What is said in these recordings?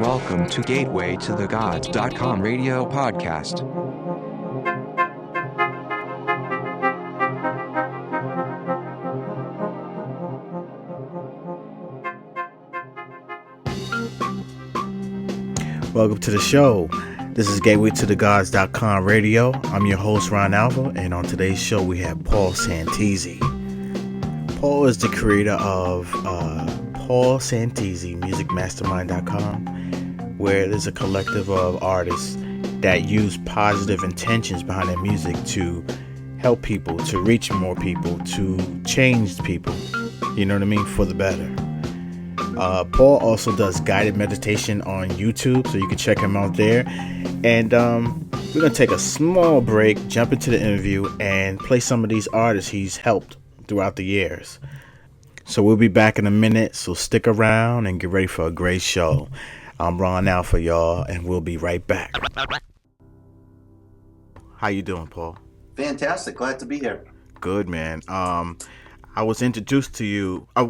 Welcome to Gateway to the Gods.com radio podcast. Welcome to the show. This is Gateway to the Gods.com radio. I'm your host, Ron Alva, and on today's show we have Paul Santisi. Paul is the creator of Paul Santisi, musicmastermind.com, where there's a collective of artists that use positive intentions behind their music to help people, to reach more people, to change people, you know what I mean, for the better. Paul also does guided meditation on YouTube, so you can check him out there. And we're going to take a small break, jump into the interview, and play some of these artists he's helped throughout the years. So we'll be back in a minute, so stick around and get ready for a great show. I'm Ron Alpha, y'all, and we'll be right back. How you doing, Paul? Fantastic. Glad to be here. Good, man. I was introduced to you. I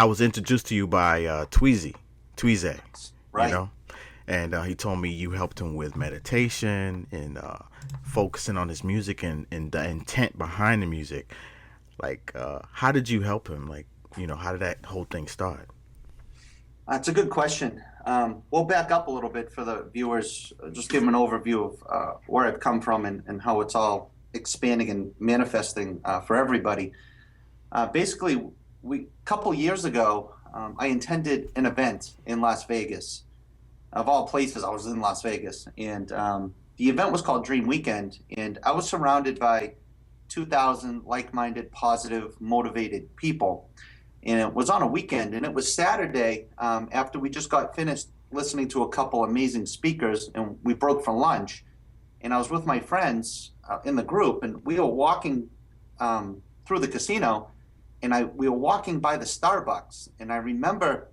was introduced to you by Tweezy, right. You know, and he told me you helped him with meditation and focusing on his music and the intent behind the music. Like, how did you help him? Like, you know, how did that whole thing start? It's a good question. We'll back up a little bit for the viewers, just give them an overview of where I've come from and how it's all expanding and manifesting for everybody. Basically, a couple years ago, I attended an event in Las Vegas. Of all places, I was in Las Vegas. And the event was called Dream Weekend. And I was surrounded by 2,000 like-minded, positive, motivated people. And it was on a weekend. And it was Saturday after we just got finished listening to a couple amazing speakers. And we broke for lunch. And I was with my friends in the group. And we were walking through the casino. And we were walking by the Starbucks, and I remember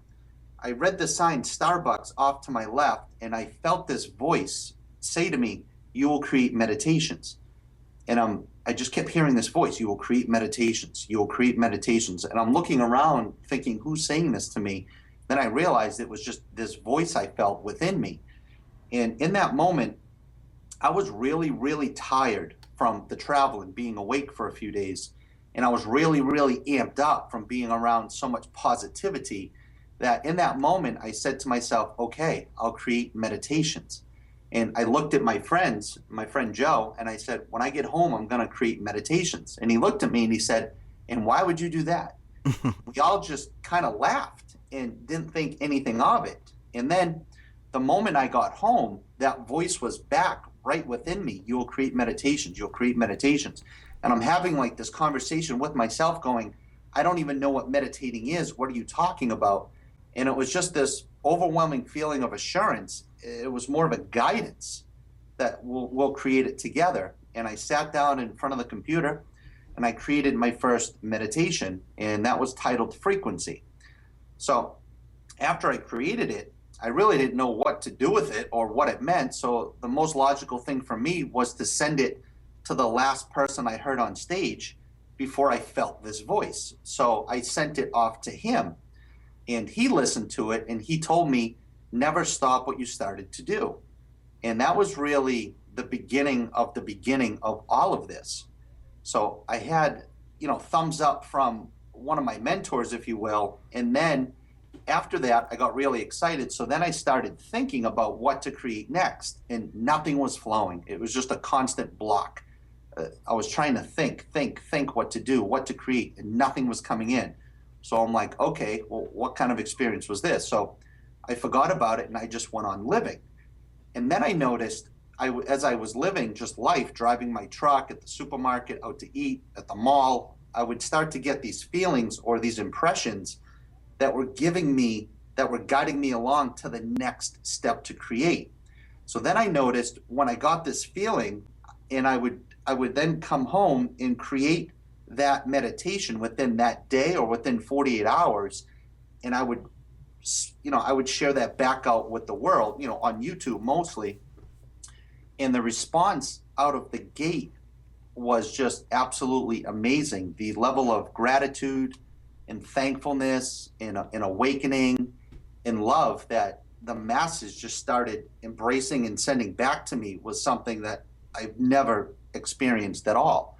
I read the sign Starbucks off to my left, and I felt this voice say to me, "You will create meditations." And I just kept hearing this voice, "You will create meditations, you will create meditations." And I'm looking around thinking, who's saying this to me? Then I realized it was just this voice I felt within me. And in that moment, I was really, really tired from the travel and being awake for a few days. And I was really, really amped up from being around so much positivity that in that moment, I said to myself, okay, I'll create meditations. And I looked at my friend Joe, and I said, when I get home, I'm going to create meditations. And he looked at me and he said, and why would you do that? We all just kind of laughed and didn't think anything of it. And then the moment I got home, that voice was back right within me. You will create meditations. You'll create meditations. And I'm having like this conversation with myself going, I don't even know what meditating is. What are you talking about? And it was just this overwhelming feeling of assurance. It was more of a guidance that we'll create it together. And I sat down in front of the computer and I created my first meditation, and that was titled Frequency. So after I created it, I really didn't know what to do with it or what it meant. So the most logical thing for me was to send it to the last person I heard on stage before I felt this voice. So I sent it off to him, and he listened to it, and he told me, never stop what you started to do. And that was really the beginning of all of this. So I had, thumbs up from one of my mentors, if you will. And then after that, I got really excited. So then I started thinking about what to create next, and nothing was flowing. It was just a constant block. I was trying to think what to do, what to create, and nothing was coming in. So I'm like, okay, well, what kind of experience was this? So I forgot about it and I just went on living. And then I noticed as I was living just life, driving my truck at the supermarket, out to eat, at the mall, I would start to get these feelings or these impressions that were guiding me along to the next step to create. So then I noticed when I got this feeling, and I would then come home and create that meditation within that day or within 48 hours. And I would share that back out with the world, on YouTube mostly. And the response out of the gate was just absolutely amazing. The level of gratitude, and thankfulness and awakening and love that the masses just started embracing and sending back to me was something that I've never experienced at all.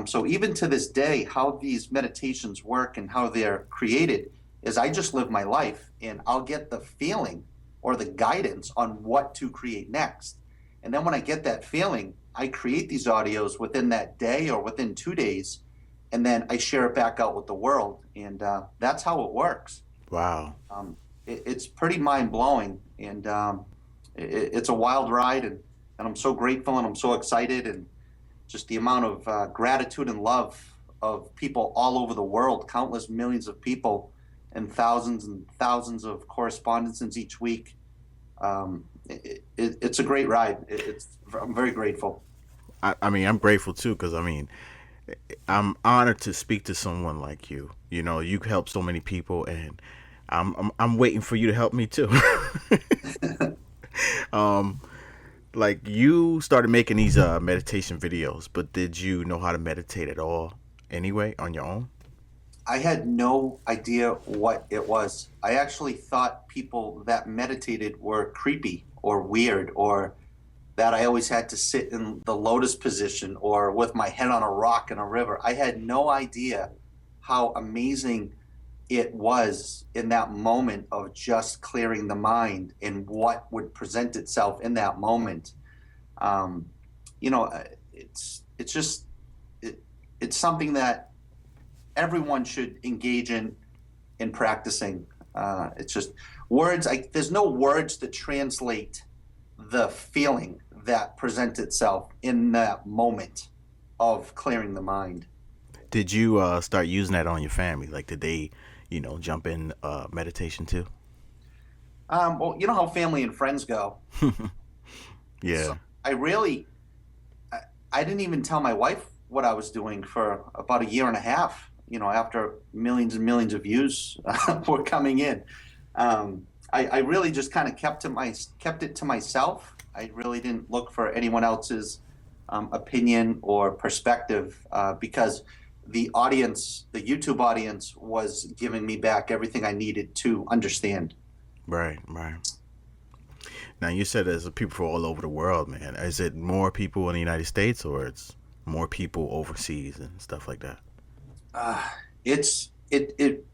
So even to this day, how these meditations work and how they're created is I just live my life and I'll get the feeling or the guidance on what to create next. And then when I get that feeling, I create these audios within that day or within 2 days, and then I share it back out with the world. And that's how it works. Wow. It's pretty mind blowing, and it's a wild ride, and I'm so grateful and I'm so excited, and just the amount of gratitude and love of people all over the world, countless millions of people, and thousands of correspondences each week. It's a great ride. I'm very grateful. I mean, I'm grateful too because I'm honored to speak to someone like you. You know, you help so many people, and I'm waiting for you to help me too. Like you started making these meditation videos, but did you know how to meditate at all anyway on your own? I had no idea what it was. I actually thought people that meditated were creepy or weird, or that I always had to sit in the lotus position or with my head on a rock in a river. I had no idea how amazing it was in that moment of just clearing the mind and what would present itself in that moment. Um, it's just it, it's something that everyone should engage in practicing. It's just words. There's no words that translate the feeling that presents itself in that moment of clearing the mind. Did you start using that on your family? Like, did they, jump in meditation too? Well, you know how family and friends go. So Yeah. I really, I didn't even tell my wife what I was doing for about a year and a half. After millions and millions of views were coming in, I really just kind of kept it to myself. I really didn't look for anyone else's opinion or perspective because the YouTube audience, was giving me back everything I needed to understand. Right. Right. Now you said there's people from all over the world, man. Is it more people in the United States, or it's more people overseas and stuff like that? Uh,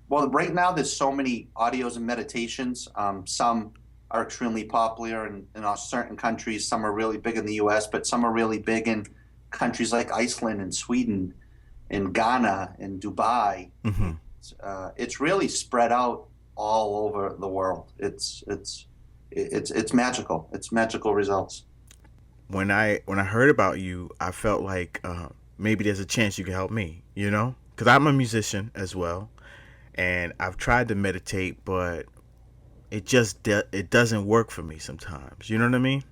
well, right now there's so many audios and meditations. Some are extremely popular in certain countries. Some are really big in the U.S., but some are really big in countries like Iceland and Sweden and Ghana and Dubai. Hmm. It's really spread out all over the world. It's magical. It's magical results. When I heard about you, I felt like maybe there's a chance you could help me. Because I'm a musician as well, and I've tried to meditate, but it doesn't work for me sometimes. You know what I mean?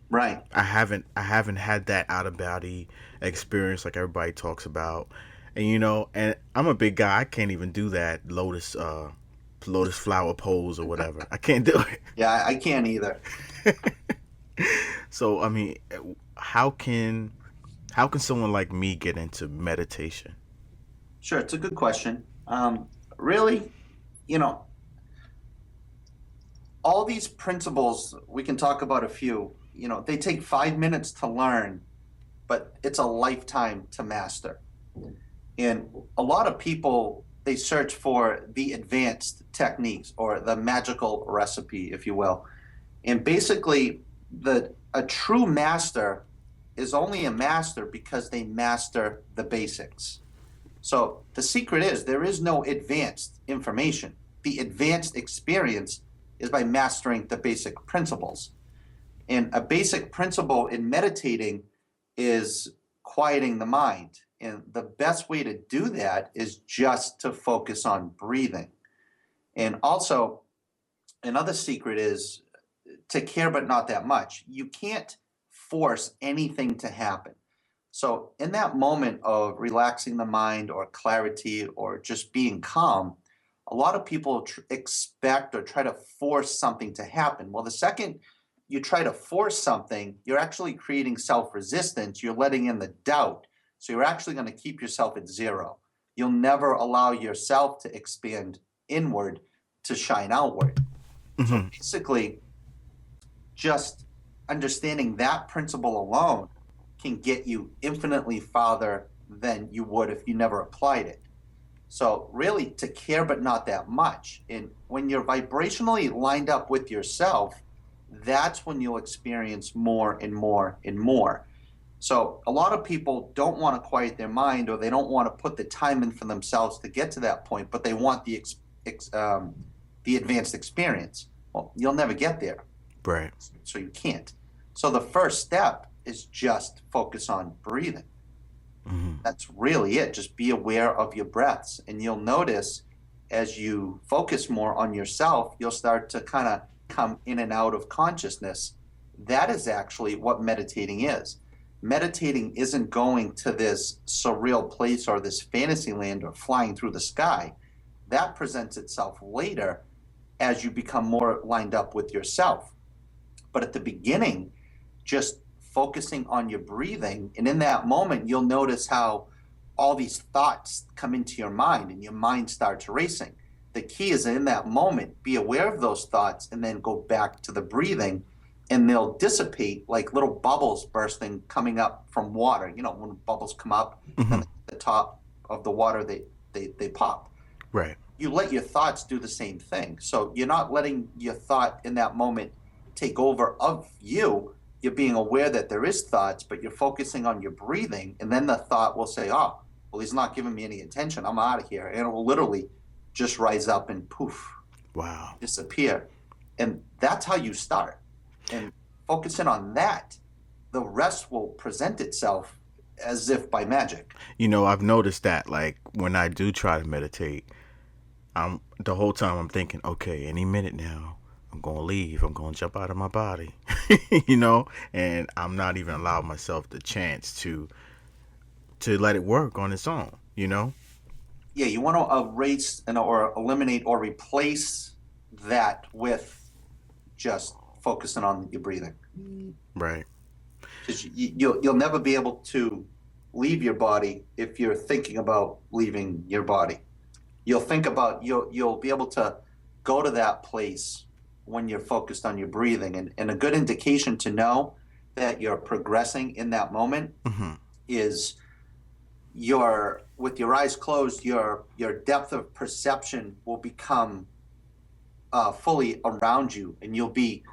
Right. I haven't had that out of body experience like everybody talks about, and I'm a big guy. I can't even do that lotus flower pose or whatever. I can't do it. Yeah, I can't either. So I mean, how can how can someone like me get into meditation? Sure, it's a good question. Really, you know, all these principles, we can talk about a few. They take 5 minutes to learn, but it's a lifetime to master. And a lot of people, they search for the advanced techniques or the magical recipe, if you will. And basically, a true master is only a master because they master the basics. So the secret is there is no advanced information. The advanced experience is by mastering the basic principles. And a basic principle in meditating is quieting the mind. And the best way to do that is just to focus on breathing. And also, another secret is to care, but not that much. You can't force anything to happen. So, in that moment of relaxing the mind or clarity or just being calm, a lot of people expect or try to force something to happen. Well, the second you try to force something, you're actually creating self resistance. You're letting in the doubt. So, you're actually going to keep yourself at zero. you'll never allow yourself to expand inward to shine outward. So Hmm. basically, just understanding that principle alone can get you infinitely farther than you would if you never applied it. So really to care but not that much. And when you're vibrationally lined up with yourself, that's when you'll experience more and more and more. So a lot of people don't want to quiet their mind, or they don't want to put the time in for themselves to get to that point, but they want the advanced experience. Well, you'll never get there, Right. so you can't. So the first step is just focus on breathing. Hmm. That's really it. Just be aware of your breaths. And you'll notice as you focus more on yourself, you'll start to kind of come in and out of consciousness. That is actually what meditating is. Meditating isn't going to this surreal place or this fantasy land or flying through the sky. That presents itself later as you become more lined up with yourself. But at the beginning, just focusing on your breathing. And in that moment, you'll notice how all these thoughts come into your mind and your mind starts racing. The key is in that moment, be aware of those thoughts and then go back to the breathing, and they'll dissipate like little bubbles bursting coming up from water. You know, when bubbles come up Hmm. and the top of the water, they pop. Right. You let your thoughts do the same thing. So you're not letting your thought in that moment take over of you. You're being aware that there is thoughts, but you're focusing on your breathing. And then the thought will say, oh, well, he's not giving me any attention. I'm out of here. And it will literally just rise up and poof, Wow. disappear. And that's how you start. And focusing on that, the rest will present itself as if by magic. I've noticed that, like, when I do try to meditate, I'm the whole time I'm thinking, okay, any minute now, I'm gonna leave. I'm gonna jump out of my body, and I'm not even allowing myself the chance to let it work on its own. Yeah, you want to erase and or eliminate or replace that with just focusing on your breathing, Right. because you'll never be able to leave your body if you're thinking about leaving your body. You'll be able to go to that place when you're focused on your breathing, and a good indication to know that you're progressing in that moment Hmm. is your with your eyes closed, your depth of perception will become fully around you, and you'll be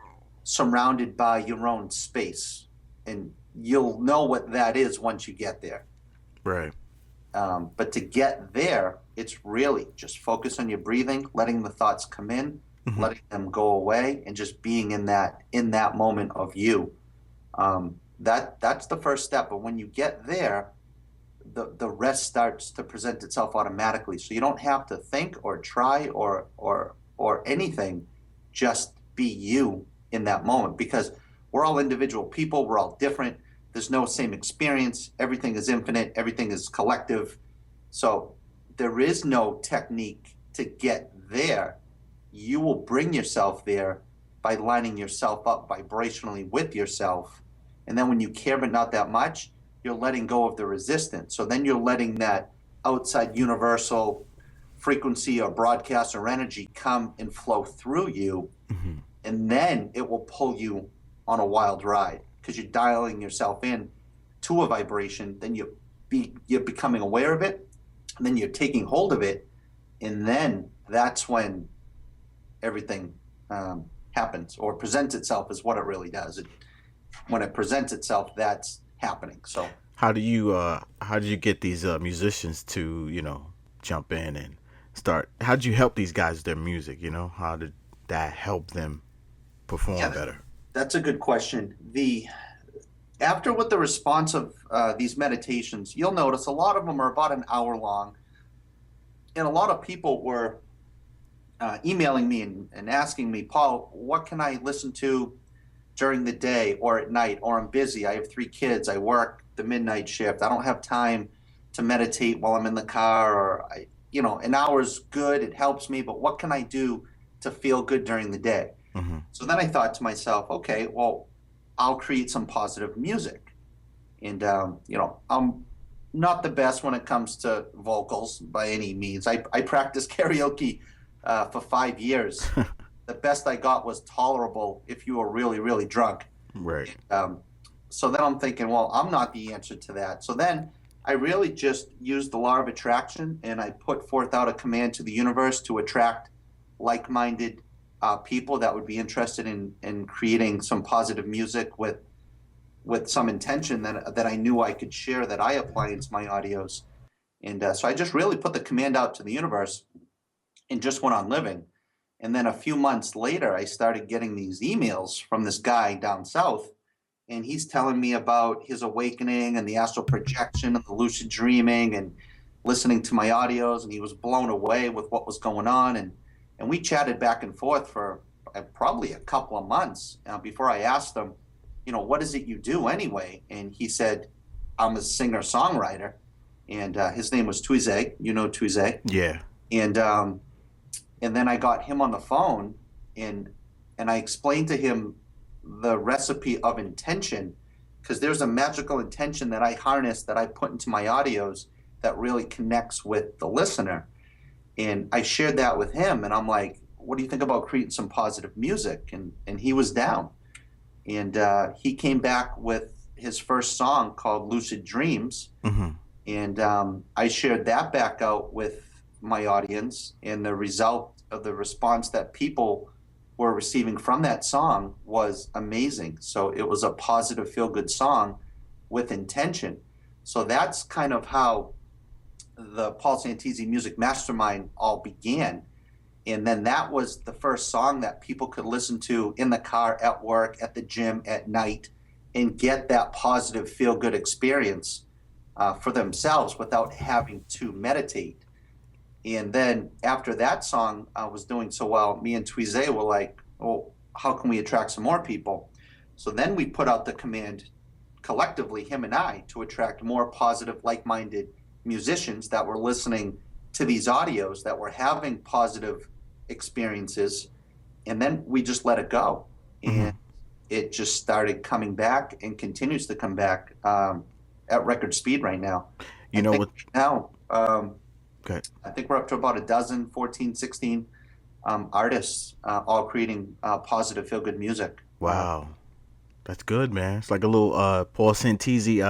surrounded by your own space, and you'll know what that is once you get there. Right. But to get there, it's really just focus on your breathing, letting the thoughts come in, Hmm. letting them go away, and just being in that moment of you. That's the first step. But when you get there, the rest starts to present itself automatically. So you don't have to think or try or anything. Just be you in that moment, because we're all individual people. We're all different. There's no same experience. Everything is infinite. Everything is collective. So there is no technique to get there. You will bring yourself there by lining yourself up vibrationally with yourself. And then when you care but not that much, you're letting go of the resistance. So then you're letting that outside universal frequency or broadcast or energy come and flow through you. Hmm. And then it will pull you on a wild ride, because you're dialing yourself in to a vibration. Then you're becoming aware of it, and then you're taking hold of it. And then that's when everything happens or presents itself as what it really does. When it presents itself, that's happening. So How do you get these musicians to jump in and start? How did you help these guys with their music? How did that help them perform yeah, better? that's a good question. The After with the response of these meditations, you'll notice a lot of them are about an hour long, and a lot of people were emailing me and asking me, Paul, what can I listen to during the day or at night, or I'm busy. I have 3 kids. I work the midnight shift. I don't have time to meditate while I'm in the car, or an hour's good. It helps me, but what can I do to feel good during the day? Hmm. So then I thought to myself, okay, well, I'll create some positive music. And, I'm not the best when it comes to vocals by any means. I practiced karaoke for 5 years. The best I got was tolerable if you were really, really drunk. Right. Um, so then I'm thinking, well, I'm not the answer to that. So then I really just used the law of attraction and I put forth out a command to the universe to attract like-minded people that would be interested in creating some positive music with some intention that I knew I could share that I apply into my audios. And so I just really put the command out to the universe and just went on living. And then a few months later, I started getting these emails from this guy down south, and he's telling me about his awakening and the astral projection and the lucid dreaming and listening to my audios, and he was blown away with what was going on. And we chatted back and forth for probably a couple of months before I asked him, what is it you do anyway? And he said, I'm a singer songwriter, and his name was Tuize. You know Tuize. Yeah. And then I got him on the phone, and I explained to him the recipe of intention, because there's a magical intention that I harness that I put into my audios that really connects with the listener. And I shared that with him, and I'm like, what do you think about creating some positive music? And he was down. And he came back with his first song called Lucid Dreams. Mm-hmm. And I shared that back out with my audience, and the result of the response that people were receiving from that song was amazing. So it was a positive, feel-good song with intention. So that's kind of how the Paul Santisi Music Mastermind all began. And then that was the first song that people could listen to in the car, at work, at the gym, at night, and get that positive, feel-good experience for themselves without having to meditate. And then after that song was doing so well, me and Tuize were like, well, how can we attract some more people? So then we put out the command collectively, him and I, to attract more positive, like-minded musicians that were listening to these audios, that were having positive experiences. And then we just let it go. And it just started coming back and continues to come back at record speed right now. You know what? Now, Okay. I think we're up to about a dozen, 14, 16 artists, all creating positive, feel-good music. Wow. That's good, man. It's like a little Paul Santisi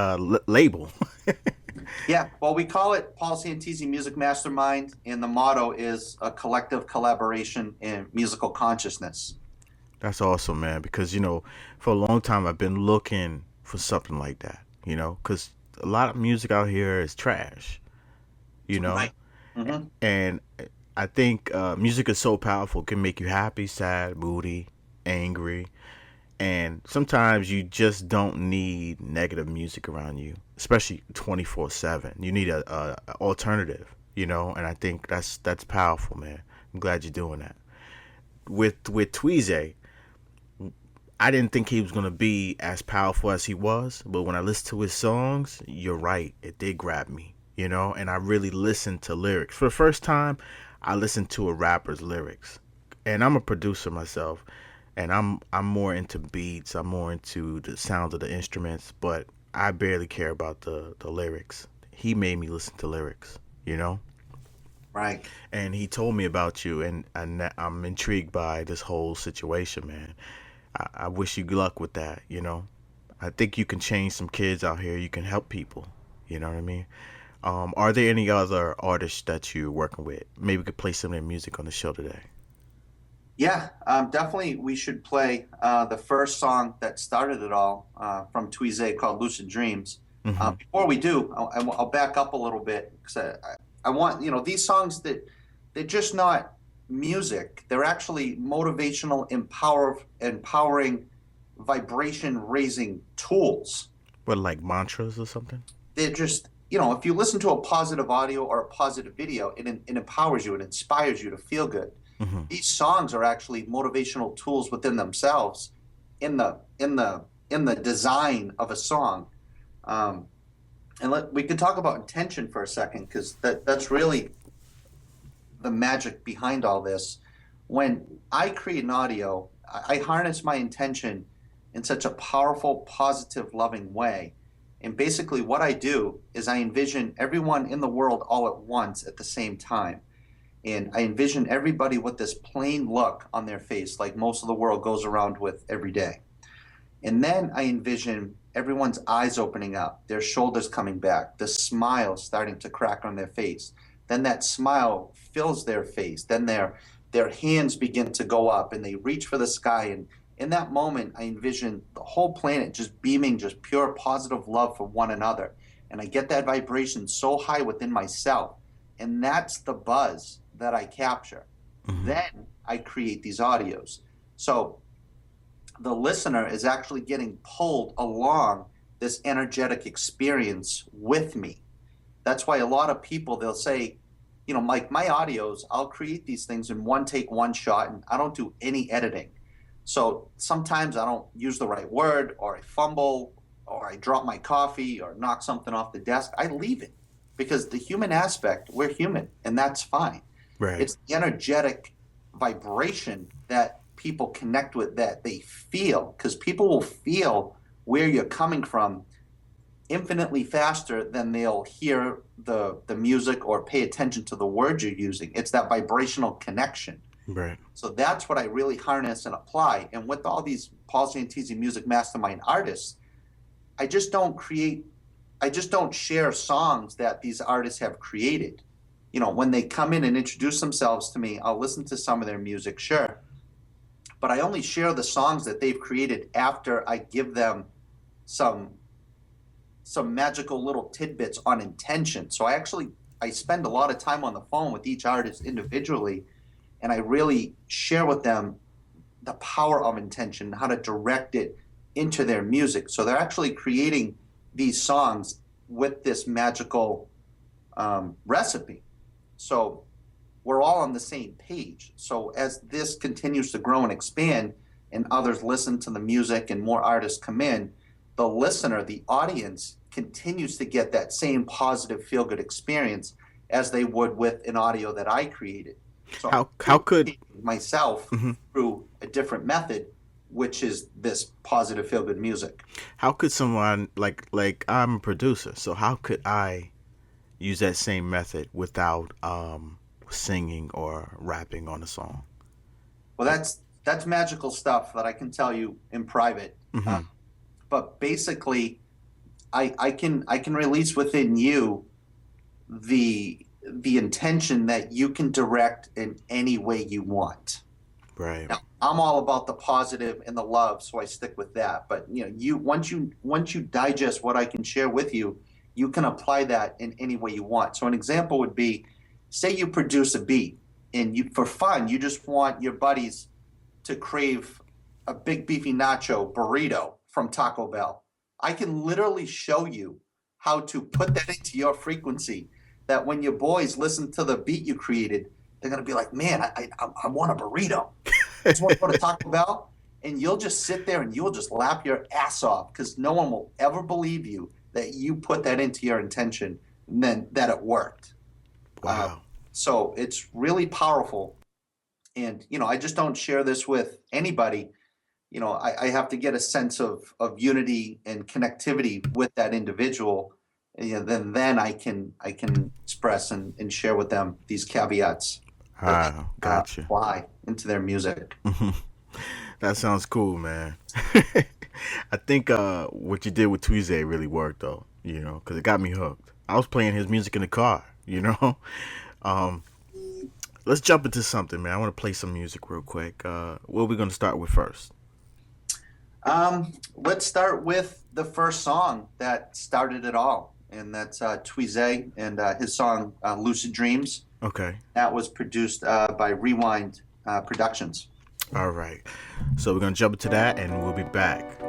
label. Yeah, well, we call it Paul Santisi Music Mastermind, and the motto is a collective collaboration in musical consciousness. That's awesome, man. Because, for a long time I've been looking for something like that, because a lot of music out here is trash, Right. Mm-hmm. And I think music is so powerful. It can make you happy, sad, moody, angry. And sometimes you just don't need negative music around you, especially 24/7. You need a alternative, and I think that's powerful, man. I'm glad you're doing that. With Tweezy, I didn't think he was going to be as powerful as he was, but when I listened to his songs, you're right, it did grab me, and I really listened to lyrics. For the first time, I listened to a rapper's lyrics. And I'm a producer myself, and I'm more into beats, I'm more into the sounds of the instruments, but I barely care about the lyrics. He made me listen to lyrics, Right. And he told me about you, and I'm intrigued by this whole situation, man. I wish you luck with that, I think you can change some kids out here. You can help people, you know what I mean? Are there any other artists that you're working with? Maybe we could play some of their music on the show today. Yeah, definitely we should play the first song that started it all from Tuize called Lucid Dreams. Mm-hmm. Before we do, I'll back up a little bit, because I want, these songs they're just not music. They're actually motivational, empowering, vibration-raising tools. What, like mantras or something? They're just, if you listen to a positive audio or a positive video, it empowers you, it inspires you to feel good. Mm-hmm. These songs are actually motivational tools within themselves, in the design of a song. And we can talk about intention for a second, because that's really the magic behind all this. When I create an audio, I harness my intention in such a powerful, positive, loving way. And basically what I do is I envision everyone in the world all at once at the same time. And I envision everybody with this plain look on their face, like most of the world goes around with every day. And then I envision everyone's eyes opening up, their shoulders coming back, the smile starting to crack on their face. Then that smile fills their face. Then their hands begin to go up and they reach for the sky. And in that moment, I envision the whole planet just beaming just pure positive love for one another. And I get that vibration so high within myself. And that's the buzz that I capture. Then I create these audios. So the listener is actually getting pulled along this energetic experience with me. That's why a lot of people, they'll say, like my audios, I'll create these things in one take, one shot, and I don't do any editing. So sometimes I don't use the right word, or I fumble, or I drop my coffee, or knock something off the desk. I leave it because the human aspect, we're human, and that's fine. Right. It's the energetic vibration that people connect with, that they feel, because people will feel where you're coming from infinitely faster than they'll hear the music or pay attention to the words you're using. It's that vibrational connection. Right. So that's what I really harness and apply. And with all these Paul Santisi Music Mastermind artists, I just don't share songs that these artists have created. When they come in and introduce themselves to me, I'll listen to some of their music, sure. But I only share the songs that they've created after I give them some magical little tidbits on intention. So I spend a lot of time on the phone with each artist individually, and I really share with them the power of intention, how to direct it into their music. So they're actually creating these songs with this magical recipe. So we're all on the same page. So as this continues to grow and expand and others listen to the music and more artists come in, the listener, the audience, continues to get that same positive feel-good experience as they would with an audio that I created. So how could myself through a different method, which is this positive feel-good music. How could someone like I'm a producer, so how could I use that same method without singing or rapping on a song? Well, that's magical stuff that I can tell you in private. But basically, I can release within you the intention that you can direct in any way you want. Right. Now, I'm all about the positive and the love, so I stick with that. But once you digest what I can share with you, you can apply that in any way you want. So an example would be, say you produce a beat, and for fun, you just want your buddies to crave a big beefy nacho burrito from Taco Bell. I can literally show you how to put that into your frequency, that when your boys listen to the beat you created, they're going to be like, man, I want a burrito. I just want to go to Taco Bell. And you'll just sit there and you'll just laugh your ass off, because no one will ever believe you that you put that into your intention and then that it worked. Wow. So it's really powerful. And, I just don't share this with anybody. I have to get a sense of unity and connectivity with that individual. Then I can express and share with them these caveats that gotcha. apply into their music. That sounds cool, man. I think what you did with Tweezy really worked, though, because it got me hooked. I was playing his music in the car, Let's jump into something, man. I want to play some music real quick. What are we going to start with first? Let's start with the first song that started it all, and that's Tweezy and his song Lucid Dreams. Okay. That was produced by Rewind Productions. All right. So we're going to jump into that, and we'll be back.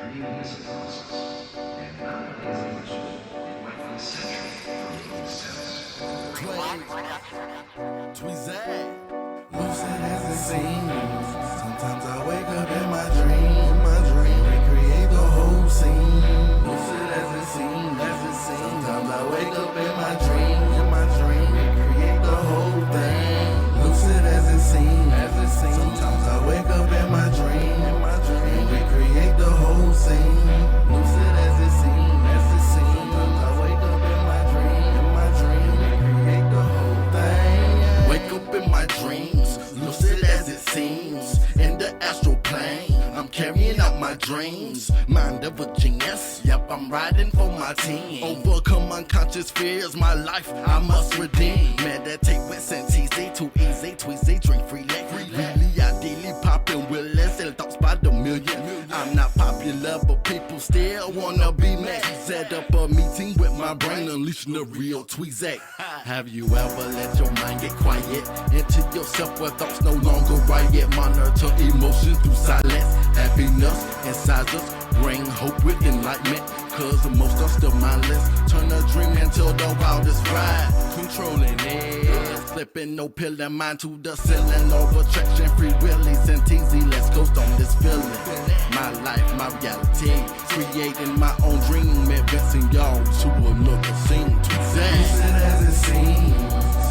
Dreaming is a process, and nowadays in this world, it might feel central for making sense. Tweezy, lucid as it seems. Sometimes I wake up in my dream, recreate the whole scene. Lucid as it seems, Sometimes I wake up in my dream, recreate the whole thing. Lucid as it seems, Sometimes I wake up in my dream, recreate the whole dreams. Mind of a genius, yep, I'm riding for my team. Overcome unconscious fears, my life I must redeem. Meditate with Santisi, too easy, tweezy, drink freely. Really, ideally popping willies, and thoughts by the million. I'm not popular, but people still wanna be me. Set up a meeting with my brain, unleashing the real Tweezy. Have you ever let your mind get quiet into yourself where thoughts no longer riot? Monitor emotions through silence. Happiness inside us, bring hope with enlightenment. Cause most are still mindless. Turn a dream into the wildest ride. Controlling it. Flipping no pill and mind to the ceiling. Over attraction, free willies and teasy. Let's coast on this feeling. My life, my reality. Creating my own dream. Advancing y'all to another scene. Lucid as it seems.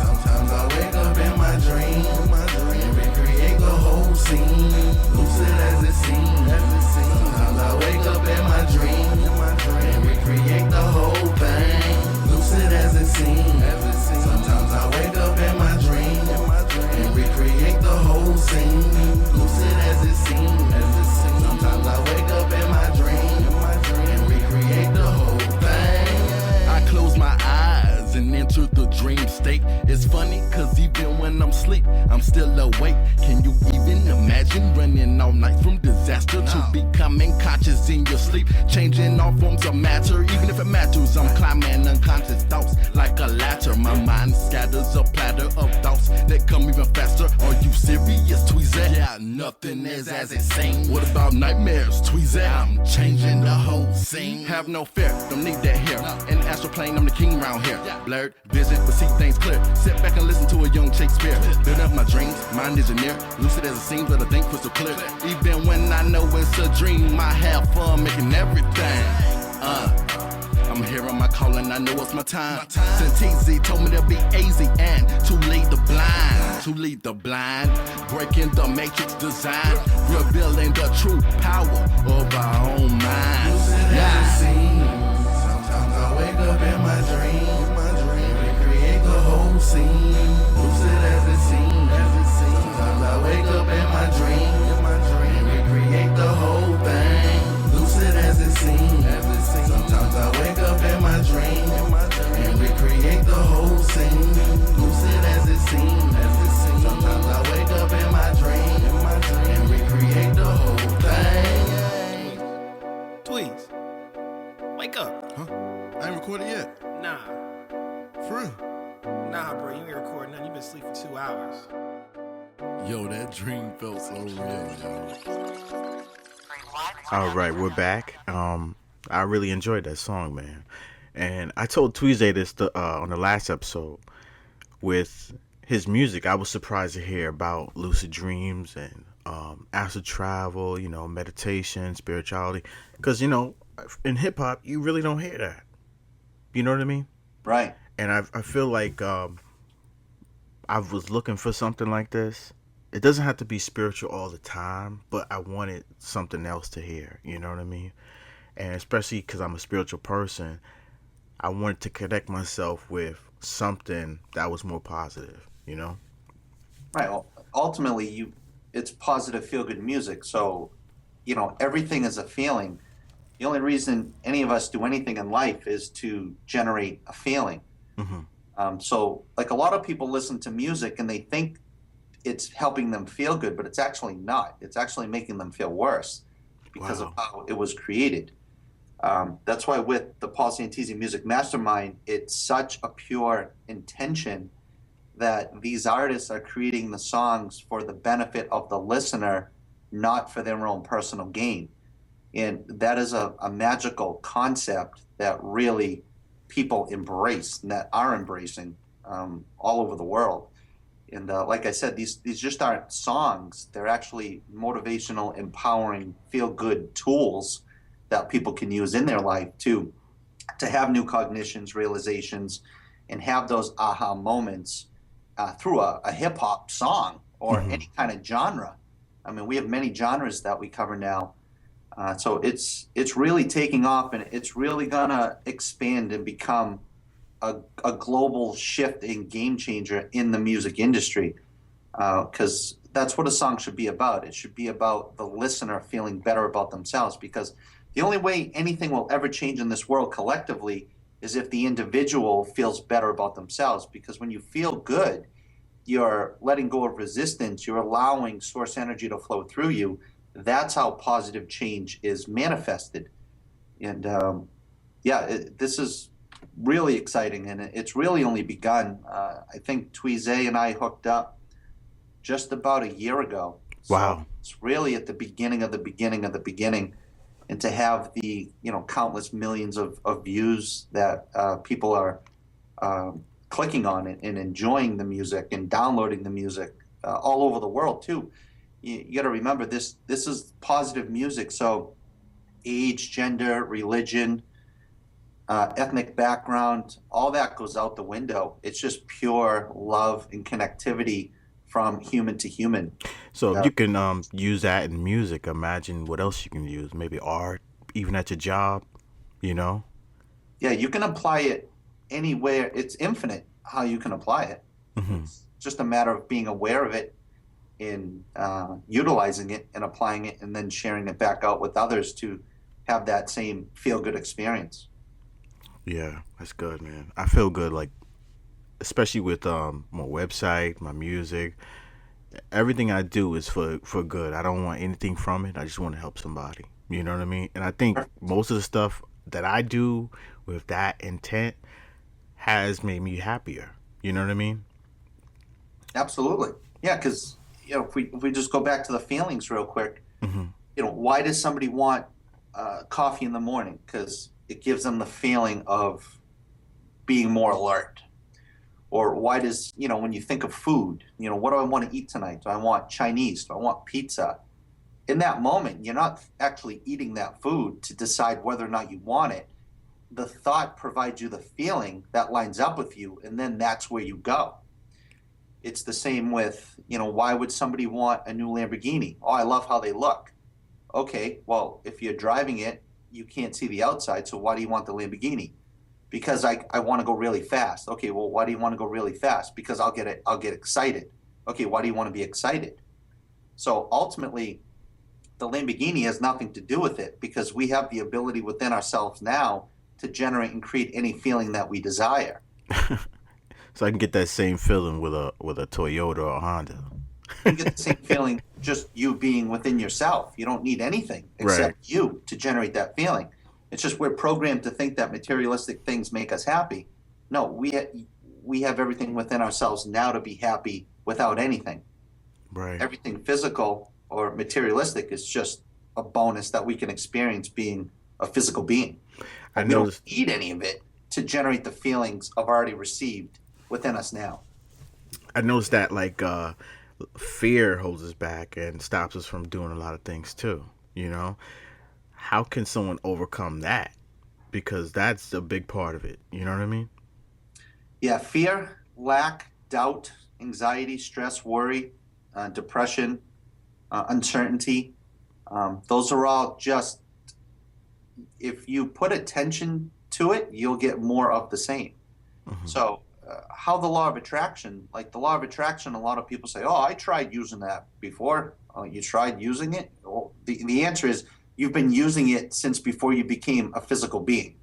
Sometimes I wake up in my dream and recreate the whole scene. Lucid as it seems. Sometimes I wake up in my dream and recreate the whole thing. Lucid as it seems. Sometimes I wake up in my dream and recreate the whole scene. Lucid as it seems. Sometimes I wake up in my dream and recreate the whole thing. I close my eyes and enter the dream state. It's funny cause even when I'm asleep, I'm still awake. Can you even imagine running all night from disaster to becoming conscious in your sleep? Changing all forms of matter, even if it matters. I'm climbing unconscious thoughts like a ladder. My mind scatters a platter of thoughts that come even faster. Are you serious, Tweezy? Yeah, nothing is as it seems. What about nightmares, Tweezy? I'm changing the whole scene. Have no fear, don't need that here. In the astral plane, I'm the king round here. Blurred vision, but see things clear. Sit back and listen to a young Shakespeare. Build up my dreams, mind is near. Lucid as it seems, but I think crystal clear. Even when I know it's a dream, I have fun making everything. I'm hearing my calling, I know it's my time. Santisi told me to be easy and to lead the blind. To lead the blind, breaking the matrix design, revealing the true power of our own minds. Lucid as it seems. Sometimes I wake up in my dream and recreate the whole scene. Lucid as it seems. Sometimes I wake up in my dream and recreate the whole thing. Lucid as it seems. Sometimes I wake up in my dream and recreate the whole scene. Lucid as it seems. Sometimes I wake up in my dream and recreate the whole thing. Tweez, wake up. Huh? I ain't recorded yet. Nah, For real. nah, bro, you ain't recording nothing. You been asleep for 2 hours. Yo, that dream felt so real, yo. All right, we're back. I really enjoyed that song, man. And I told Tweezy this on the last episode. With his music, I was surprised to hear about lucid dreams and astral travel, meditation, spirituality. Because, in hip hop, you really don't hear that. You know what I mean? Right. And I feel like I was looking for something like this. It doesn't have to be spiritual all the time, but I wanted something else to hear. You know what I mean? And especially because I'm a spiritual person, I wanted to connect myself with something that was more positive, Right. Ultimately, it's positive, feel-good music. So, everything is a feeling. The only reason any of us do anything in life is to generate a feeling. Mm-hmm. So, like a lot of people listen to music and they think it's helping them feel good, but it's actually not. It's actually making them feel worse because of how it was created. That's why with the Paul Santisi Music Mastermind, it's such a pure intention that these artists are creating the songs for the benefit of the listener, not for their own personal gain. And that is a magical concept that really people embrace and that are embracing all over the world. And like I said, these just aren't songs. They're actually motivational, empowering, feel-good tools that people can use in their life to have new cognitions, realizations, and have those aha moments through a hip-hop song or any kind of genre. I mean, we have many genres that we cover now. So it's really taking off, and it's really going to expand and become a global shift and game changer in the music industry. Because that's what a song should be about. It should be about the listener feeling better about themselves, because the only way anything will ever change in this world collectively is if the individual feels better about themselves. Because when you feel good, you're letting go of resistance, you're allowing source energy to flow through you. That's how positive change is manifested. And yeah, this is really exciting, and it's really only begun. I think Tweezay and I hooked up just about a year ago. So Wow. it's really at the beginning of the beginning of the beginning. And to have the, countless millions of views that people are clicking on it and enjoying the music and downloading the music all over the world too. You got to remember this is positive music. So age, gender, religion, ethnic background, all that goes out the window. It's just pure love and connectivity from human to human. So if you can use that in music, imagine what else you can use. Maybe art, even at your job, you know? Yeah, you can apply it anywhere. It's infinite how you can apply it. Hmm. It's just a matter of being aware of it and utilizing it and applying it, and then sharing it back out with others to have that same feel good experience. Yeah, that's good, man. I feel good, like, especially with my website, my music. Everything I do is for good. I don't want anything from it. I just want to help somebody. You know what I mean? And I think most of the stuff that I do with that intent has made me happier. You know what I mean? Absolutely. Yeah, because if we just go back to the feelings real quick, Hmm. why does somebody want coffee in the morning? Because it gives them the feeling of being more alert. Or why does, when you think of food, what do I want to eat tonight? Do I want Chinese? Do I want pizza? In that moment, you're not actually eating that food to decide whether or not you want it. The thought provides you the feeling that lines up with you, and then that's where you go. It's the same with, why would somebody want a new Lamborghini? Oh, I love how they look. Okay, well, if you're driving it, you can't see the outside, so why do you want the Lamborghini? Because I want to go really fast. Okay, well, why do you want to go really fast? Because I'll get excited. Okay, why do you want to be excited? So ultimately, the Lamborghini has nothing to do with it, because we have the ability within ourselves now to generate and create any feeling that we desire. So I can get that same feeling with a Toyota or a Honda. You can get the same feeling just you being within yourself. You don't need anything Right. except you to generate that feeling. It's just we're programmed to think that materialistic things make us happy. No, we have everything within ourselves now to be happy without anything. Right. Everything physical or materialistic is just a bonus that we can experience being a physical being. I But we don't noticed. need any of it to generate the feelings of already received within us now. I noticed that like fear holds us back and stops us from doing a lot of things too. You know, how can someone overcome that? Because that's a big part of it. You know what I mean? Yeah, fear, lack, doubt, anxiety, stress, worry, depression, uncertainty. Those are all just, if you put attention to it, you'll get more of the same. Hmm. So, how the law of attraction, like the law of attraction, a lot of people say, oh, I tried using that before. Oh, you tried using it? Well, the answer is you've been using it since before you became a physical being.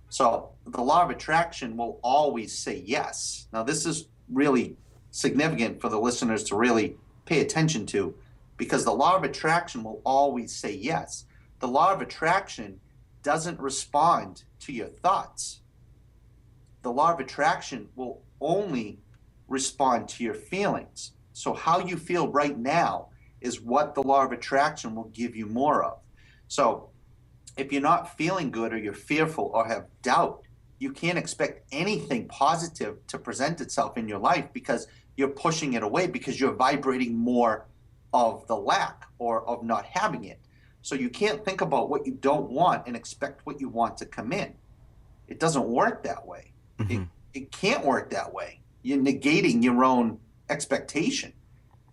So the law of attraction will always say yes. Now, this is really significant for the listeners to really pay attention to, because the law of attraction will always say yes. The law of attraction doesn't respond to your thoughts. The law of attraction will only respond to your feelings. So, how you feel right now is what the law of attraction will give you more of. So, if you're not feeling good, or you're fearful, or have doubt, you can't expect anything positive to present itself in your life, because you're pushing it away, because you're vibrating more of the lack or of not having it. So you can't think about what you don't want and expect what you want to come in. It doesn't work that way. It, Hmm. it can't work that way. You're negating your own expectation.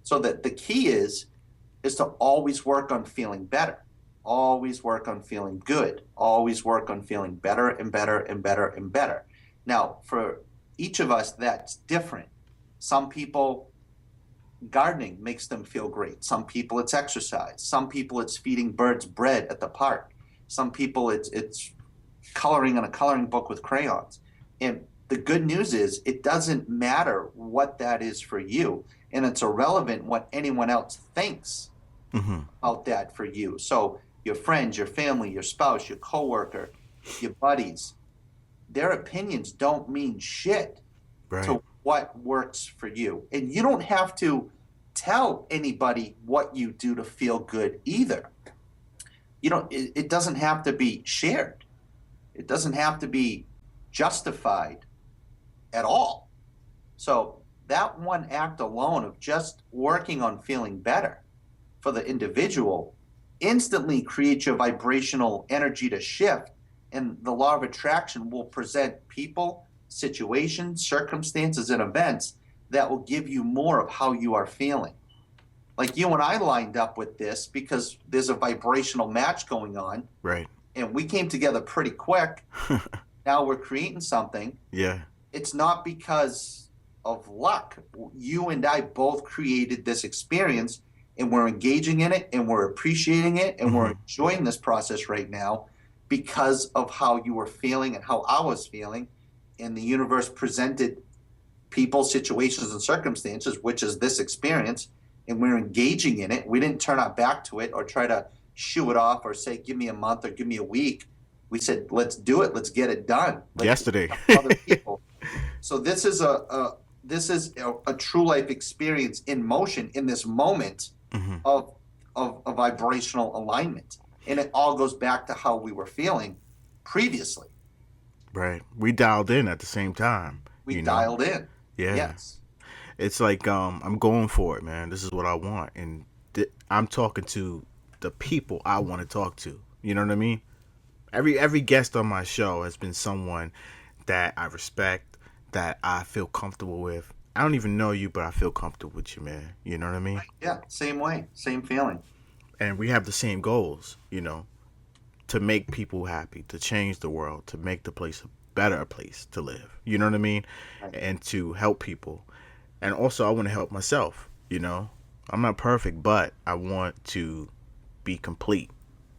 So that the key is to always work on feeling better. Always work on feeling good. Always work on feeling better and better and better and better. Now, for each of us, that's different. Some people gardening makes them feel great. Some people it's exercise. Some people it's feeding birds bread at the park. Some people it's coloring on a coloring book with crayons. And the good news is it doesn't matter what that is for you, and it's irrelevant what anyone else thinks about that for you. So your friends, your family, your spouse, your coworker, your buddies, their opinions don't mean shit to what works for you. And you don't have to tell anybody what you do to feel good either. You know, it doesn't have to be shared. It doesn't have to be justified at all. So that one act alone of just working on feeling better for the individual instantly creates your vibrational energy to shift, and the law of attraction will present people, situations, circumstances, and events that will give you more of how you are feeling. Like you and I lined up with this because there's a vibrational match going on. Right. And we came together pretty quick. Now we're creating something. Yeah. It's not because of luck. You and I both created this experience, and we're engaging in it, and we're appreciating it, and we're enjoying this process right now because of how you were feeling and how I was feeling. And the universe presented people, situations, and circumstances, which is this experience, and we're engaging in it. We didn't turn our back to it or try to shoo it off or say, give me a month or give me a week. We said, let's do it. Let's get it done. Yesterday. Other people. So this is a true life experience in motion in this moment of a vibrational alignment. And it all goes back to how we were feeling previously. Right. We dialed in at the same time. We dialed in. Yeah. Yes. It's like I'm going for it, man. This is what I want, and I'm talking to the people I want to talk to. You know what I mean? Every guest on my show has been someone that I respect, that I feel comfortable with. I don't even know you, but I feel comfortable with you, man. You know what I mean? Yeah, same way, same feeling. And we have the same goals, to make people happy, to change the world, to make the place a better place to live. You know what I mean? Right. And to help people. And also I want to help myself, I'm not perfect, but I want to be complete.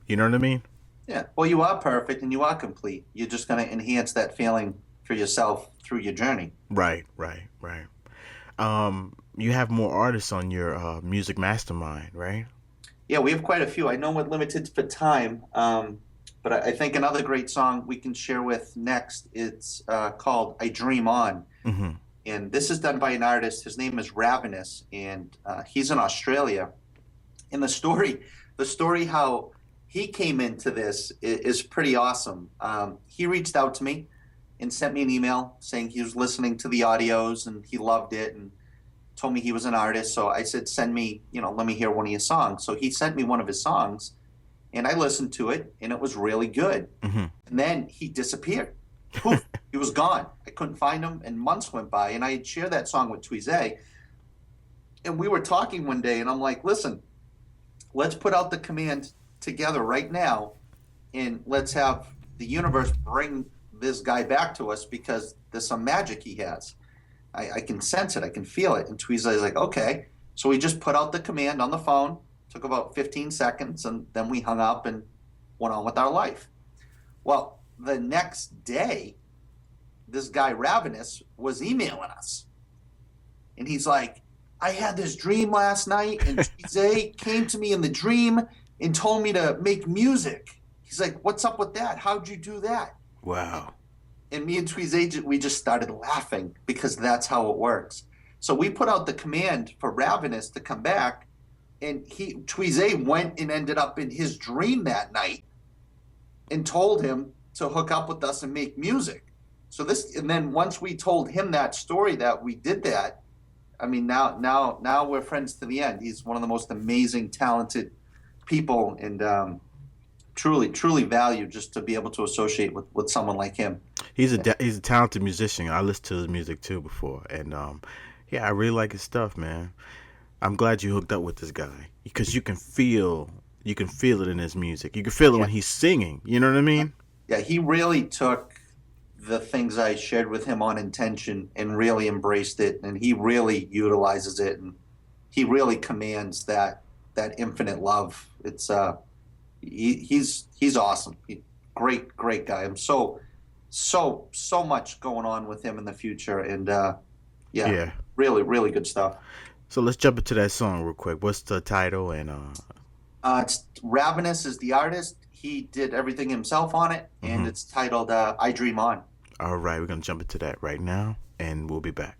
You know what I mean? Yeah. Well, you are perfect and you are complete. You're just going to enhance that feeling for yourself through your journey. Right. You have more artists on your music mastermind, right? Yeah, we have quite a few. I know we're limited for time, but I think another great song we can share with next, it's called I Dream On. And this is done by an artist. His name is Ravenous, and he's in Australia. And the story how he came into this is pretty awesome. He reached out to me and sent me an email saying he was listening to the audios and he loved it and told me he was an artist. So I said, send me, let me hear one of your songs. So he sent me one of his songs, and I listened to it, and it was really good. And then he disappeared. Poof, he was gone. I couldn't find him, and months went by, and I had shared that song with Tweezay. And we were talking one day, and I'm like, listen, let's put out the command together right now, and let's have the universe bring this guy back to us because there's some magic he has. I can sense it. I can feel it. And Tweezay's like, okay. So we just put out the command on the phone, took about 15 seconds, and then we hung up and went on with our life. Well, the next day, this guy Ravenous was emailing us. And he's like, I had this dream last night, and Tweezay came to me in the dream and told me to make music. He's like, what's up with that? How'd you do that? Wow. And me and Tweezay, we just started laughing because that's how it works. So we put out the command for Ravenous to come back, and Tweezay went and ended up in his dream that night and told him to hook up with us and make music. And then once we told him that story that we did that, I mean, now we're friends to the end. He's one of the most amazing, talented people, and truly valued just to be able to associate with someone like him. He's a talented musician. I listened to his music too before, and I really like his stuff, man. I'm glad you hooked up with this guy because you can feel it in his music. You can feel it when he's singing. You know what I mean? Yeah, he really took the things I shared with him on intention and really embraced it, and he really utilizes it, and he really commands that infinite love. It's he's awesome. Great guy. I'm so much going on with him in the future, and Yeah. really good stuff. So let's jump into that song real quick. What's the title? And It's Ravenous is the artist. He did everything himself on it, and it's titled "I Dream On." all right, we're gonna jump into that right now, and we'll be back.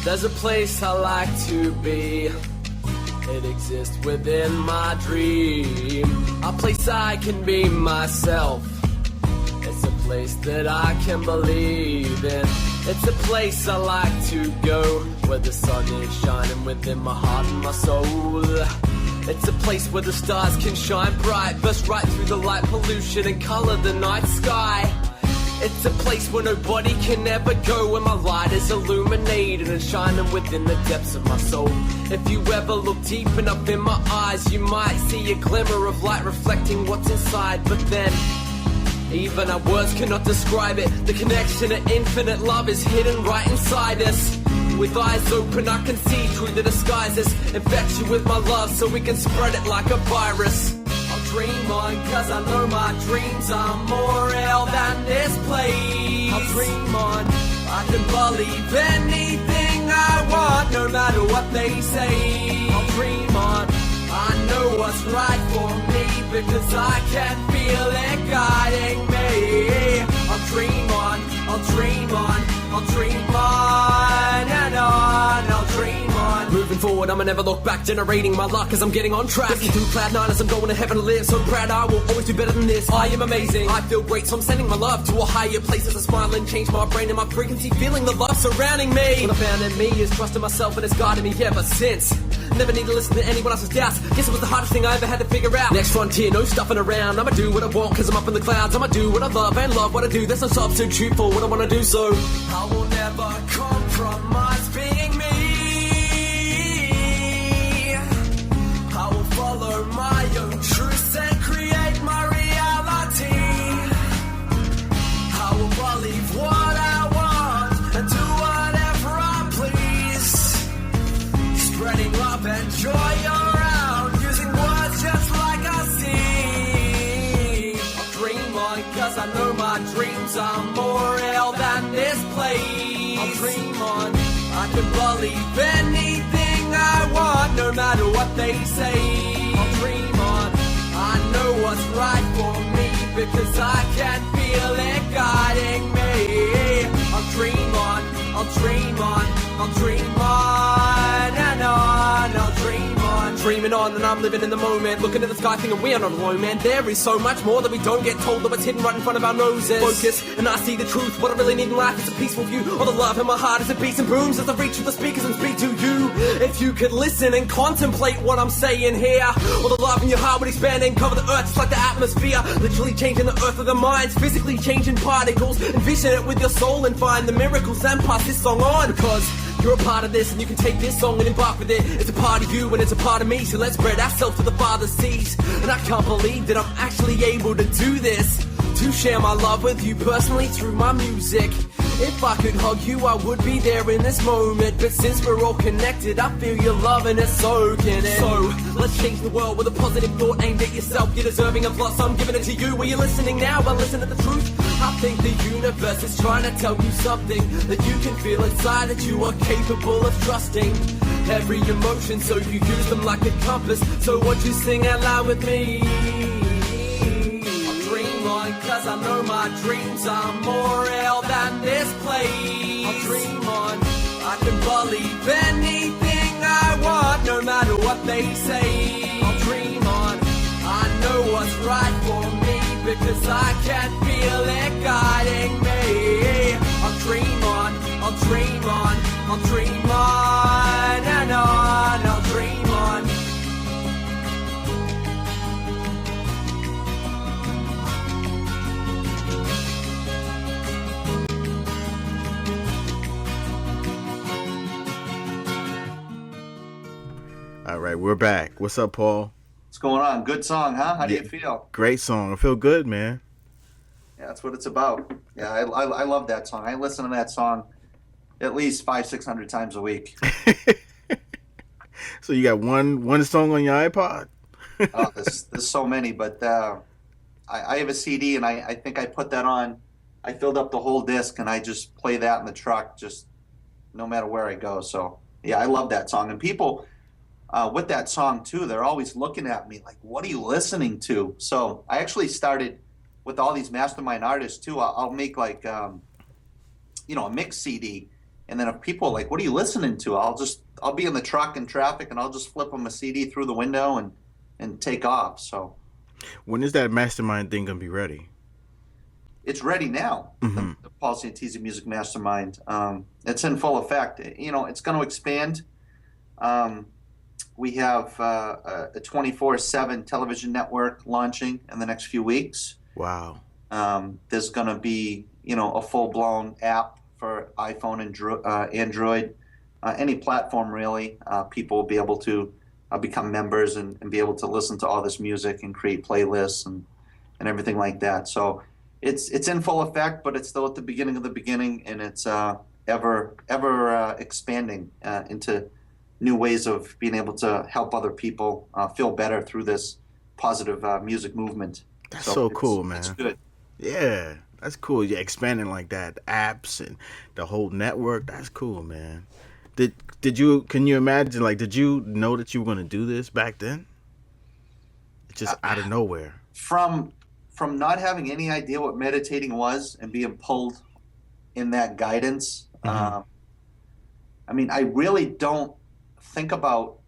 There's a place I like to be. It exists within my dream. A place I can be myself. It's a place that I can believe in. It's a place I like to go, where the sun is shining within my heart and my soul. It's a place where the stars can shine bright, burst right through the light pollution and color the night sky. It's a place where nobody can ever go, where my light is illuminated and shining within the depths of my soul. If you ever look deep enough in my eyes, you might see a glimmer of light reflecting what's inside. But then, even our words cannot describe it. The connection to infinite love is hidden right inside us. With eyes open, I can see through the disguises. Infect you with my love so we can spread it like a virus. I'll dream on, cause I know my dreams are more real than this place. I'll dream on, I can believe anything I want, no matter what they say. I'll dream on, I know what's right for me, because I can feel it guiding me. I'll dream on, I'll dream on, I'll dream on and on, I'll dream on. Moving forward, I'ma never look back, generating my luck as I'm getting on track. Looking through cloud nine as I'm going to heaven to live, so proud I will always do better than this. I am amazing, I feel great, so I'm sending my love to a higher place as I smile and change my brain and my frequency, feeling the love surrounding me. What I found in me is trusting myself, and it's guided me ever since. Never need to listen to anyone else's doubts. Guess it was the hardest thing I ever had to figure out. Next frontier, no stuffing around. I'ma do what I want, cause I'm up in the clouds. I'ma do what I love and love what I do. There's no substitute for what I wanna do, so I will never compromise being me. I will follow my own truths and create my reality. I will believe what I want and do whatever I please. Spreading love and joy around, using words just like I see. I'll dream on, cause I know my dreams are more real than this place. I'll dream on, I can believe anything I want, no matter what they say. I'll dream on, I know what's right for me, because I can feel it guiding me. I'll dream on, I'll dream on, I'll dream on and on, I'll dream on. Dreaming on and I'm living in the moment, looking at the sky thinking we are not alone, man. There is so much more that we don't get told, that what's hidden right in front of our noses. Focus and I see the truth, what I really need in life is a peaceful view. All the love in my heart as it beats and booms as I reach through the speakers and speak to you. If you could listen and contemplate what I'm saying here, all the love in your heart would expand and cover the earth just like the atmosphere. Literally changing the earth of the minds, physically changing particles. Envision it with your soul and find the miracles and pass this song on, because you're a part of this and you can take this song and embark with it. It's a part of you and it's a part of me, so let's spread ourselves to the Father sees. And I can't believe that I'm actually able to do this, to share my love with you personally through my music. If I could hug you, I would be there in this moment, but since we're all connected, I feel your love and it's soaking in. So, let's change the world with a positive thought aimed at yourself. You're deserving of love, so I'm giving it to you. Are you listening now? Well, listen to the truth. I think the universe is trying to tell you something that you can feel inside, that you are capable of trusting every emotion, so you use them like a compass. So won't you sing out loud with me? I'll dream on, cause I know my dreams are more real than this place. I'll dream on, I can believe anything I want, no matter what they say. I'll dream on, I know what's right for me, because I can feel it guiding me. I'll dream on, I'll dream on, I'll dream on and on, I'll dream on. All right, we're back. What's up, Paul? What's going on? Good song, huh? How do you Yeah. feel? Great song. I feel good, man. That's what it's about. Yeah, I love that song. I listen to that song at least 500-600 times a week. So you got one song on your iPod? There's so many, but I have a CD, and I think I put that on. I filled up the whole disc, and I just play that in the truck, just no matter where I go. So yeah, I love that song. And people with that song too, they're always looking at me like, "What are you listening to?" So I actually started with all these mastermind artists too. I'll make like a mix CD, and then if people are like, "What are you listening to?" I'll be in the truck in traffic, and I'll just flip them a CD through the window and take off. So When is that mastermind thing gonna be ready? it's ready now. The Paul Santisi Music Mastermind. It's in full effect. It's going to expand. We have a 24/7 television network launching in the next few weeks. Wow. There's going to be, a full-blown app for iPhone and Android, any platform really. People will be able to become members and be able to listen to all this music and create playlists and everything like that. So it's in full effect, but it's still at the beginning of the beginning, and it's ever expanding into new ways of being able to help other people feel better through this positive music movement. That's so cool, man. It's good. Yeah, that's cool. Yeah, expanding like that, apps and the whole network. That's cool, man. Did you? Can you imagine? Like, did you know that you were gonna do this back then? Just out of nowhere. From not having any idea what meditating was and being pulled in that guidance. I mean, I really don't think about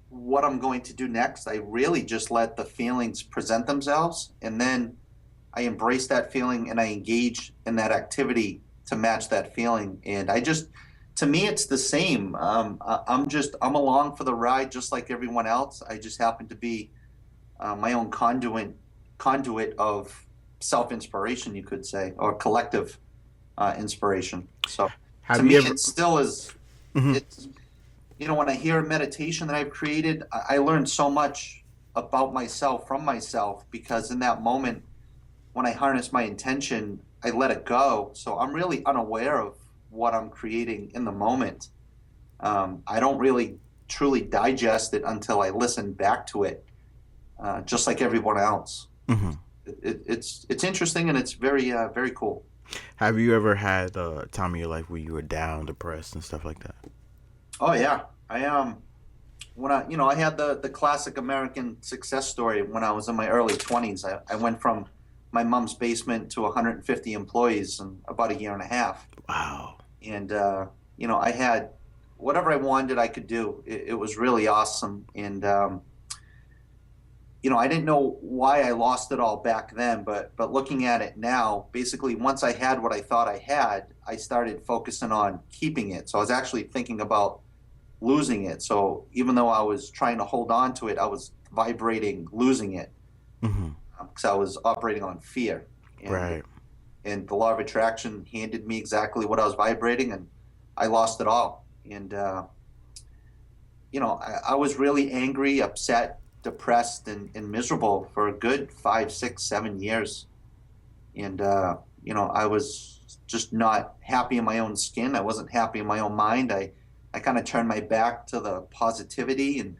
what I'm going to do next. I really just let the feelings present themselves, and then I embrace that feeling and I engage in that activity to match that feeling. And to me, it's the same. I'm along for the ride just like everyone else. I just happen to be my own conduit of self-inspiration, you could say, or collective inspiration. So to me, it still is. It's when I hear a meditation that I've created, I learn so much about myself from myself, because in that moment, when I harness my intention, I let it go. So I'm really unaware of what I'm creating in the moment. I don't really truly digest it until I listen back to it, just like everyone else. It's interesting, and it's very very cool. Have you ever had a time in your life where you were down, depressed, and stuff like that? Oh yeah, I when I had the classic American success story when I was in my early 20s. I went from my mom's basement to 150 employees in about a year and a half. Wow. And I had whatever I wanted I could do. It was really awesome. And I didn't know why I lost it all back then, but looking at it now, basically once I had what I thought I had, I started focusing on keeping it. So I was actually thinking about losing it. So even though I was trying to hold on to it, I was vibrating losing it, because I was operating on fear. And, Right. And the law of attraction handed me exactly what I was vibrating, and I lost it all. And I was really angry, upset, depressed, and miserable for a good 5, 6, 7 years. And I was just not happy in my own skin. I wasn't happy in my own mind. I kind of turned my back to the positivity and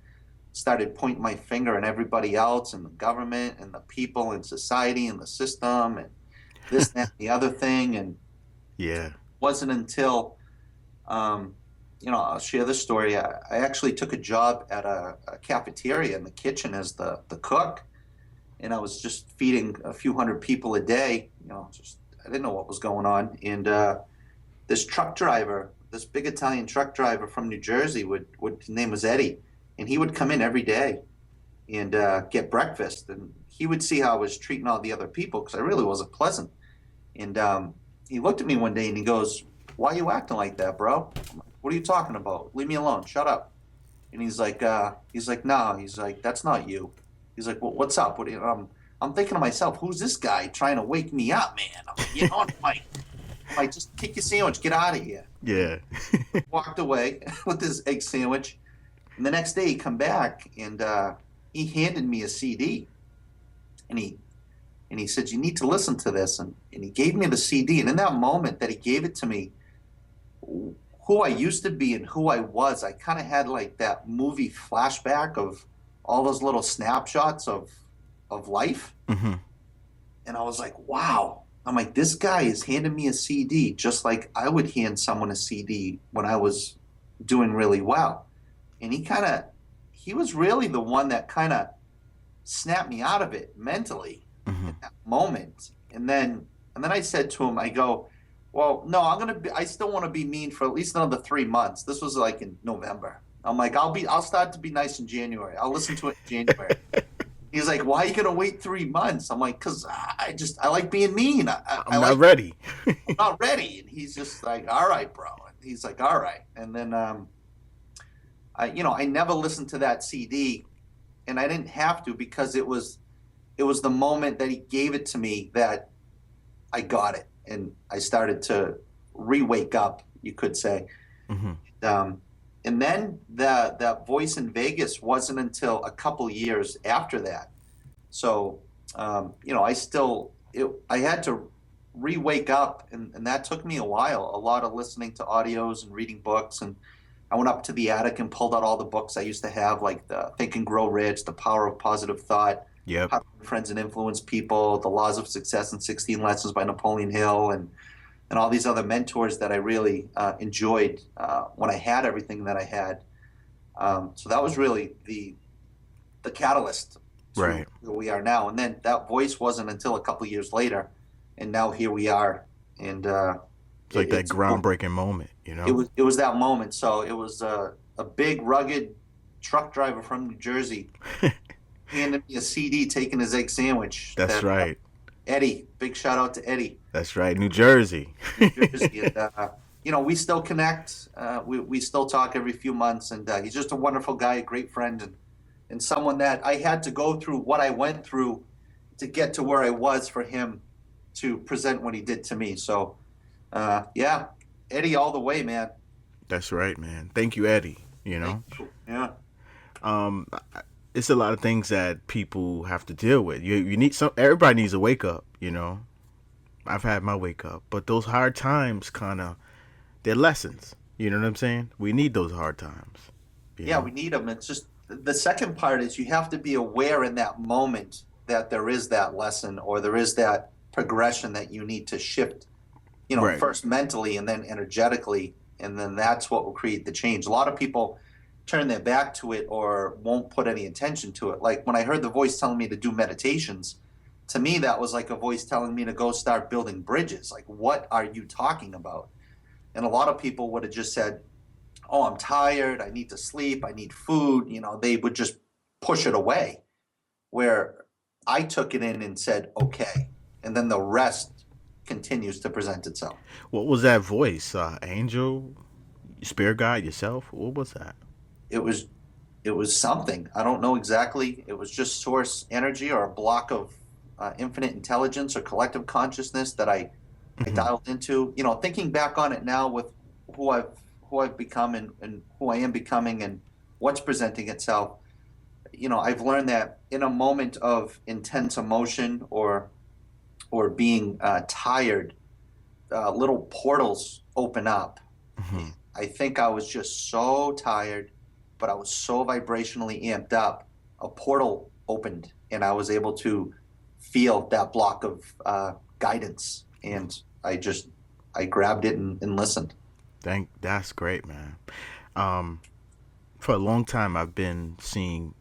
started pointing my finger at everybody else and the government and the people and society and the system and this, that, and the other thing. And Yeah. it wasn't until, I'll share this story. I actually took a job at a cafeteria in the kitchen as the cook, and I was just feeding a few hundred people a day. I didn't know what was going on. And this truck driver, this big Italian truck driver from New Jersey, his name was Eddie, and he would come in every day and get breakfast, and he would see how I was treating all the other people, because I really wasn't pleasant. And he looked at me one day and he goes, "Why are you acting like that, bro? What are you talking about? Leave me alone. Shut up." And he's like, no. He's like, "That's not you." He's like, "Well, what's up?" I'm thinking to myself, who's this guy trying to wake me up, man? I'm like, just kick your sandwich, get out of here. Yeah. Walked away with his egg sandwich. And the next day he come back and he handed me a CD. And and he said, you need to listen to this. And he gave me the CD. And in that moment that he gave it to me, who I used to be and who I was, I kind of had like that movie flashback of all those little snapshots of life. Mm-hmm. And I was like, wow. I'm like, this guy is handing me a CD just like I would hand someone a CD when I was doing really well. And he was really the one that kind of snapped me out of it mentally Mm-hmm. in that moment. And then I said to him, I go, well, no, I still want to be mean for at least another 3 months. This was like in November. I'm like, I'll start to be nice in January. I'll listen to it in January. He's like, why are you gonna wait 3 months? I'm like, because I like being mean. I'm not ready. I'm not ready. And he's just like, all right, bro. And he's like, all right. And then I never listened to that CD, and I didn't have to because it was the moment that he gave it to me that I got it, and I started to re-wake up, you could say. Mm-hmm. And then that voice in Vegas wasn't until a couple years after that. So, I had to re-wake up, and that took me a while, a lot of listening to audios and reading books. And I went up to the attic and pulled out all the books I used to have, like the Think and Grow Rich, The Power of Positive Thought, Yep. How to Win Friends and Influence People, The Laws of Success and 16 Lessons by Napoleon Hill, and all these other mentors that I really enjoyed when I had everything that I had. So that was really the catalyst to Right. where we are now. And then that voice wasn't until a couple of years later, and now here we are. And It's like that groundbreaking moment, you know? it was that moment. So it was a big, rugged truck driver from New Jersey handed me a CD, taking his egg sandwich. That's right. Eddie, big shout out to Eddie. That's right. New Jersey. New Jersey. And, we still connect. We still talk every few months, and he's just a wonderful guy, a great friend, and someone that I had to go through what I went through to get to where I was for him to present what he did to me. So, yeah, Eddie all the way, man. That's right, man. Thank you, Eddie. You know? Thank you. Yeah. It's a lot of things that people have to deal with. You need everybody needs a wake up, you know? I've had my wake up, but those hard times they're lessons. You know what I'm saying? We need those hard times. Yeah, we need them. It's just the second part is you have to be aware in that moment that there is that lesson or there is that progression that you need to shift, Right. first mentally and then energetically, and then that's what will create the change. A lot of people turn their back to it or won't put any attention to it. Like when I heard the voice telling me to do meditations, to me that was like a voice telling me to go start building bridges. Like, what are you talking about? And a lot of people would have just said, oh, I'm tired, I need to sleep, I need food. They would just push it away. Where I took it in and said, okay. And then the rest continues to present itself. What was that voice? Angel? Spirit guide? Yourself? What was that? It was something. I don't know exactly. It was just source energy or a block of infinite intelligence or collective consciousness that I dialed into. Thinking back on it now with who I've become and who I am becoming and what's presenting itself, I've learned that in a moment of intense emotion or being tired, little portals open up. Mm-hmm. I think I was just so tired, but I was so vibrationally amped up. A portal opened, and I was able to feel that block of guidance, and I grabbed it and listened. That's great, man. For a long time, I've been seeing,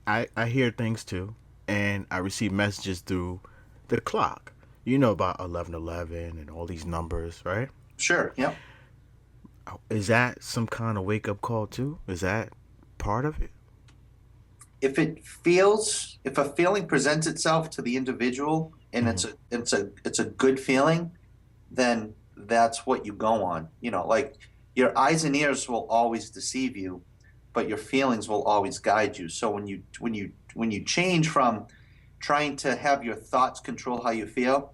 I hear things too, and I receive messages through the clock. You know about 11:11 and all these numbers, right? Sure. Yep. Is that some kind of wake up call too? Is that part of it? If a feeling presents itself to the individual and it's a good feeling, then that's what you go on. Like your eyes and ears will always deceive you, but your feelings will always guide you. So when you change from trying to have your thoughts control how you feel,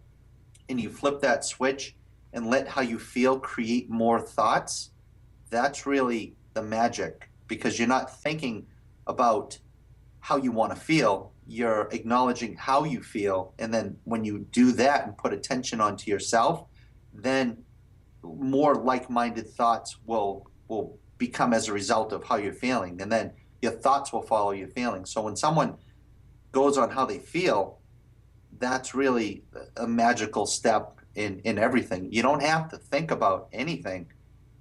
and you flip that switch and let how you feel create more thoughts, that's really the magic, because you're not thinking about how you want to feel. you're acknowledging how you feel, and then when you do that and put attention onto yourself, then more like-minded thoughts will become as a result of how you're feeling, and then your thoughts will follow your feelings. So when someone goes on how they feel, that's really a magical step in everything. You don't have to think about anything.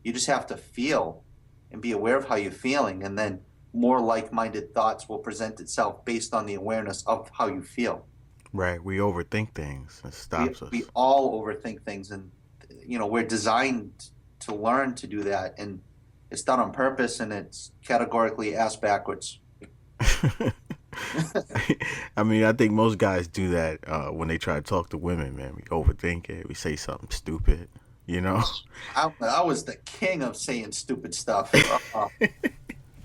You just have to feel and be aware of how you're feeling, and then more like-minded thoughts will present itself based on the awareness of how you feel. Right. We overthink things. It We stops us. we all overthink things, and we're designed to learn to do that, and it's done on purpose, and it's categorically ass backwards. I mean, I think most guys do that when they try to talk to women, man. We overthink it. We say something stupid, you know? I was the king of saying stupid stuff.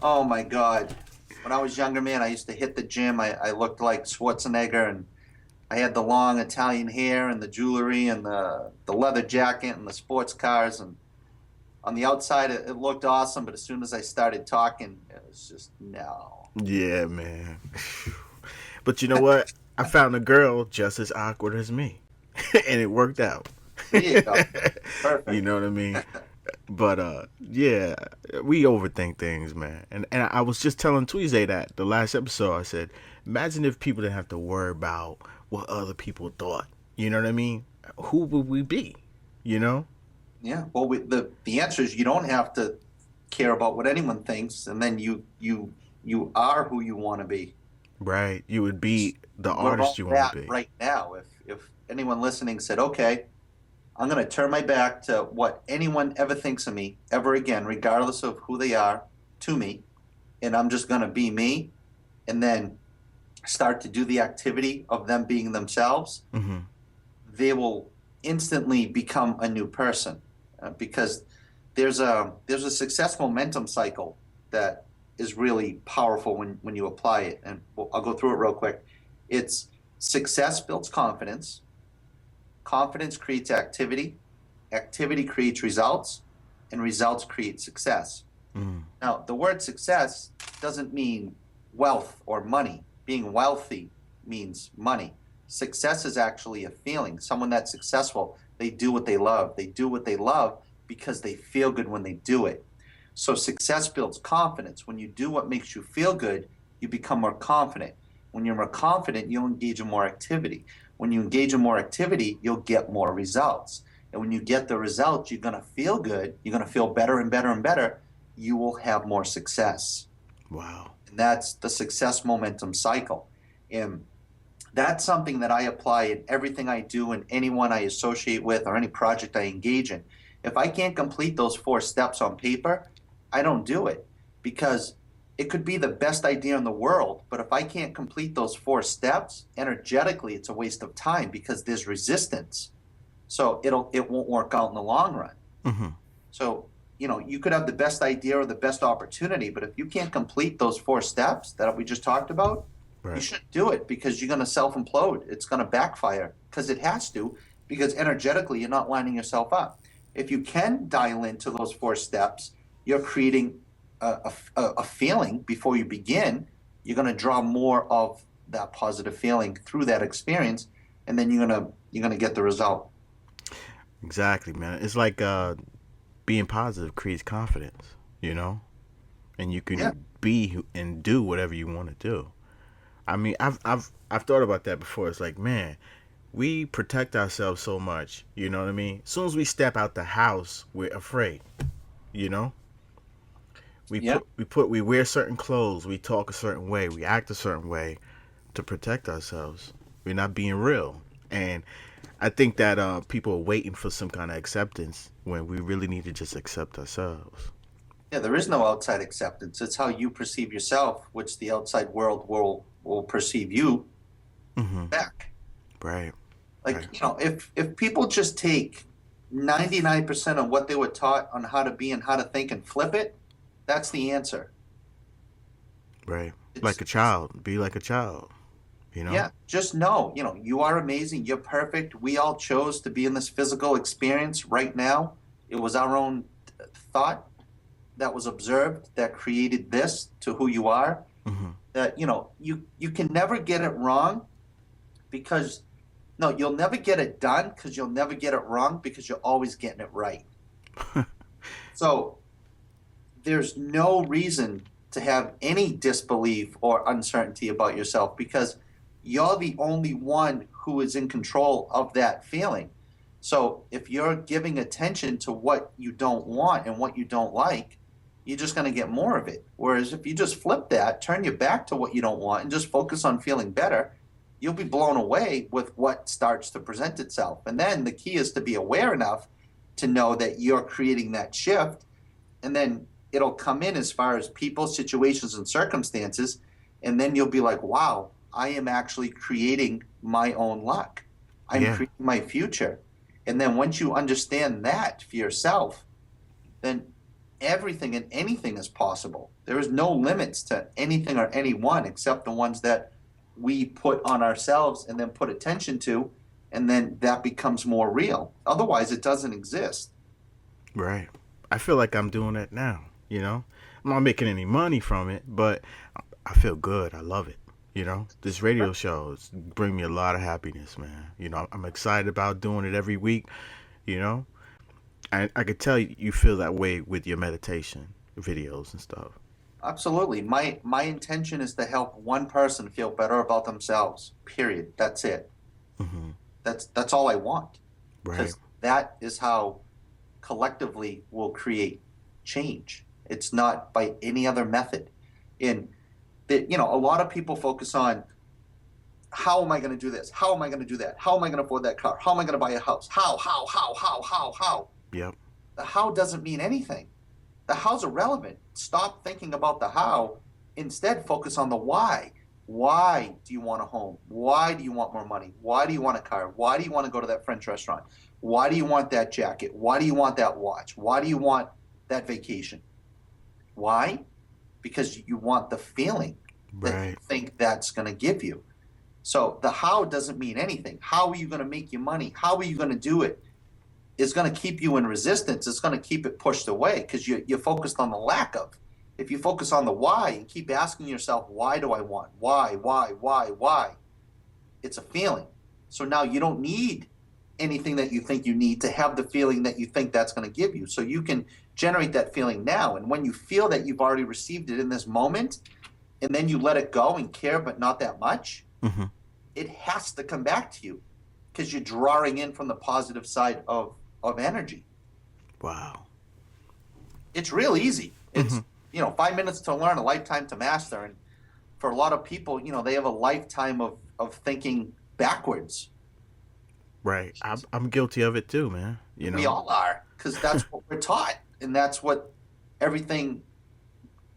Oh my God. When I was younger, man, I used to hit the gym. I looked like Schwarzenegger, and I had the long Italian hair and the jewelry and the leather jacket and the sports cars. And on the outside, it looked awesome. But as soon as I started talking, it was just, no. Yeah, man. But you know what? I found a girl just as awkward as me, and it worked out. There you go. You Perfect. know what I mean? But yeah, we overthink things, man. And I was just telling Tweezy that the last episode. I said, imagine if people didn't have to worry about what other people thought. You know what I mean? Who would we be? You know? Yeah. Well, the answer is you don't have to care about what anyone thinks, and then you are who you want to be. Right? You would be the We're artist all you want that to be. right now. If anyone listening said, okay, I'm going to turn my back to what anyone ever thinks of me ever again, regardless of who they are to me, and I'm just going to be me, and then start to do the activity of them being themselves, Mm-hmm. they will instantly become a new person, because there's a success momentum cycle that is really powerful when you apply it. And I'll go through it real quick. It's success builds confidence, confidence creates activity, activity creates results, and results create success. Mm. Now, the word success doesn't mean wealth or money. Being wealthy means money. Success is actually a feeling. Someone that's successful, they do what they love. They do what they love because they feel good when they do it. So success builds confidence. When you do what makes you feel good, you become more confident. When you're more confident, you'll engage in more activity. When you engage in more activity, you'll get more results. And when you get the results, you're going to feel good. You're going to feel better and better and better. You will have more success. Wow. And that's the success momentum cycle. And that's something that I apply in everything I do and anyone I associate with or any project I engage in. If I can't complete those 4 steps on paper, I don't do it, because it could be the best idea in the world, but if I can't complete those 4 steps energetically, it's a waste of time because there's resistance. So it won't work out in the long run. Mm-hmm. So, you could have the best idea or the best opportunity, but if you can't complete those 4 steps that we just talked about, you Right. shouldn't do it, because you're going to self-implode. It's going to backfire, because it has to, because energetically you're not lining yourself up. If you can dial into those 4 steps, you're creating a feeling before you begin. You're going to draw more of that positive feeling through that experience, and then you're gonna get the result. Exactly, man. It's like being positive creates confidence, you know? And you Yeah. can and do whatever you want to do. I mean, I've thought about that before. It's like, man, we protect ourselves so much, you know what I mean? As soon as we step out the house, we're afraid, you know? Yeah. We wear certain clothes, we talk a certain way, we act a certain way to protect ourselves. We're not being real. And I think that people are waiting for some kind of acceptance when we really need to just accept ourselves. Yeah, there is no outside acceptance. It's how you perceive yourself, which the outside world will perceive you Mm-hmm. back. Right. Like, Right. if people just take 99% of what they were taught on how to be and how to think and flip it, that's the answer. Right. It's Like a child. Be like a child, you know? Yeah, just know, you are amazing. You're perfect. We all chose to be in this physical experience right now. It was our own thought that was observed that created this to who you are. That, you can never get it wrong because, no, you'll never get it done because you'll never get it wrong because you're always getting it right. So there's no reason to have any disbelief or uncertainty about yourself because you're the only one who is in control of that feeling. So if you're giving attention to what you don't want and what you don't like, you're just going to get more of it. Whereas if you just flip that, turn your back to what you don't want and just focus on feeling better, you'll be blown away with what starts to present itself. And then the key is to be aware enough to know that you're creating that shift, and then it'll come in as far as people, situations, and circumstances, and then you'll be like, wow, I am actually creating my own luck. I'm creating my future. And then once you understand that for yourself, then everything and anything is possible. There is no limits to anything or anyone except the ones that we put on ourselves and then put attention to, and then that becomes more real. Otherwise, it doesn't exist. Right. I feel like I'm doing that now, I'm not making any money from it, but I feel good. I love it. This radio shows bring me a lot of happiness, man. I'm excited about doing it every week, I could tell you feel that way with your meditation videos and stuff. Absolutely. My intention is to help one person feel better about themselves. Period. That's it. That's all I want. Right. Because that is how collectively we'll create change. It's not by any other method. And a lot of people focus on, how am I going to do this? How am I going to do that? How am I going to afford that car? How am I going to buy a house? How? Yep. The how doesn't mean anything. The how's irrelevant. Stop thinking about the how. Instead, focus on the why. Why do you want a home? Why do you want more money? Why do you want a car? Why do you want to go to that French restaurant? Why do you want that jacket? Why do you want that watch? Why do you want that vacation? Why? Because you want the feeling that you think that's going to give you. So the how doesn't mean anything. How are you going to make your money? How are you going to do it? Is going to keep you in resistance. It's going to keep it pushed away because you're focused on the lack of. If you focus on the why and keep asking yourself, why do I want? Why? It's a feeling. So now you don't need anything that you think you need to have the feeling that you think that's going to give you. So you can generate that feeling now. And when you feel that you've already received it in this moment, and then you let it go and care, but not that much, it has to come back to you because you're drawing in from the positive side of energy. Wow. It's real easy. It's, 5 minutes to learn, a lifetime to master. And for a lot of people, they have a lifetime of thinking backwards. Right. I'm guilty of it too, man. We all are, because that's what we're taught. And that's what everything,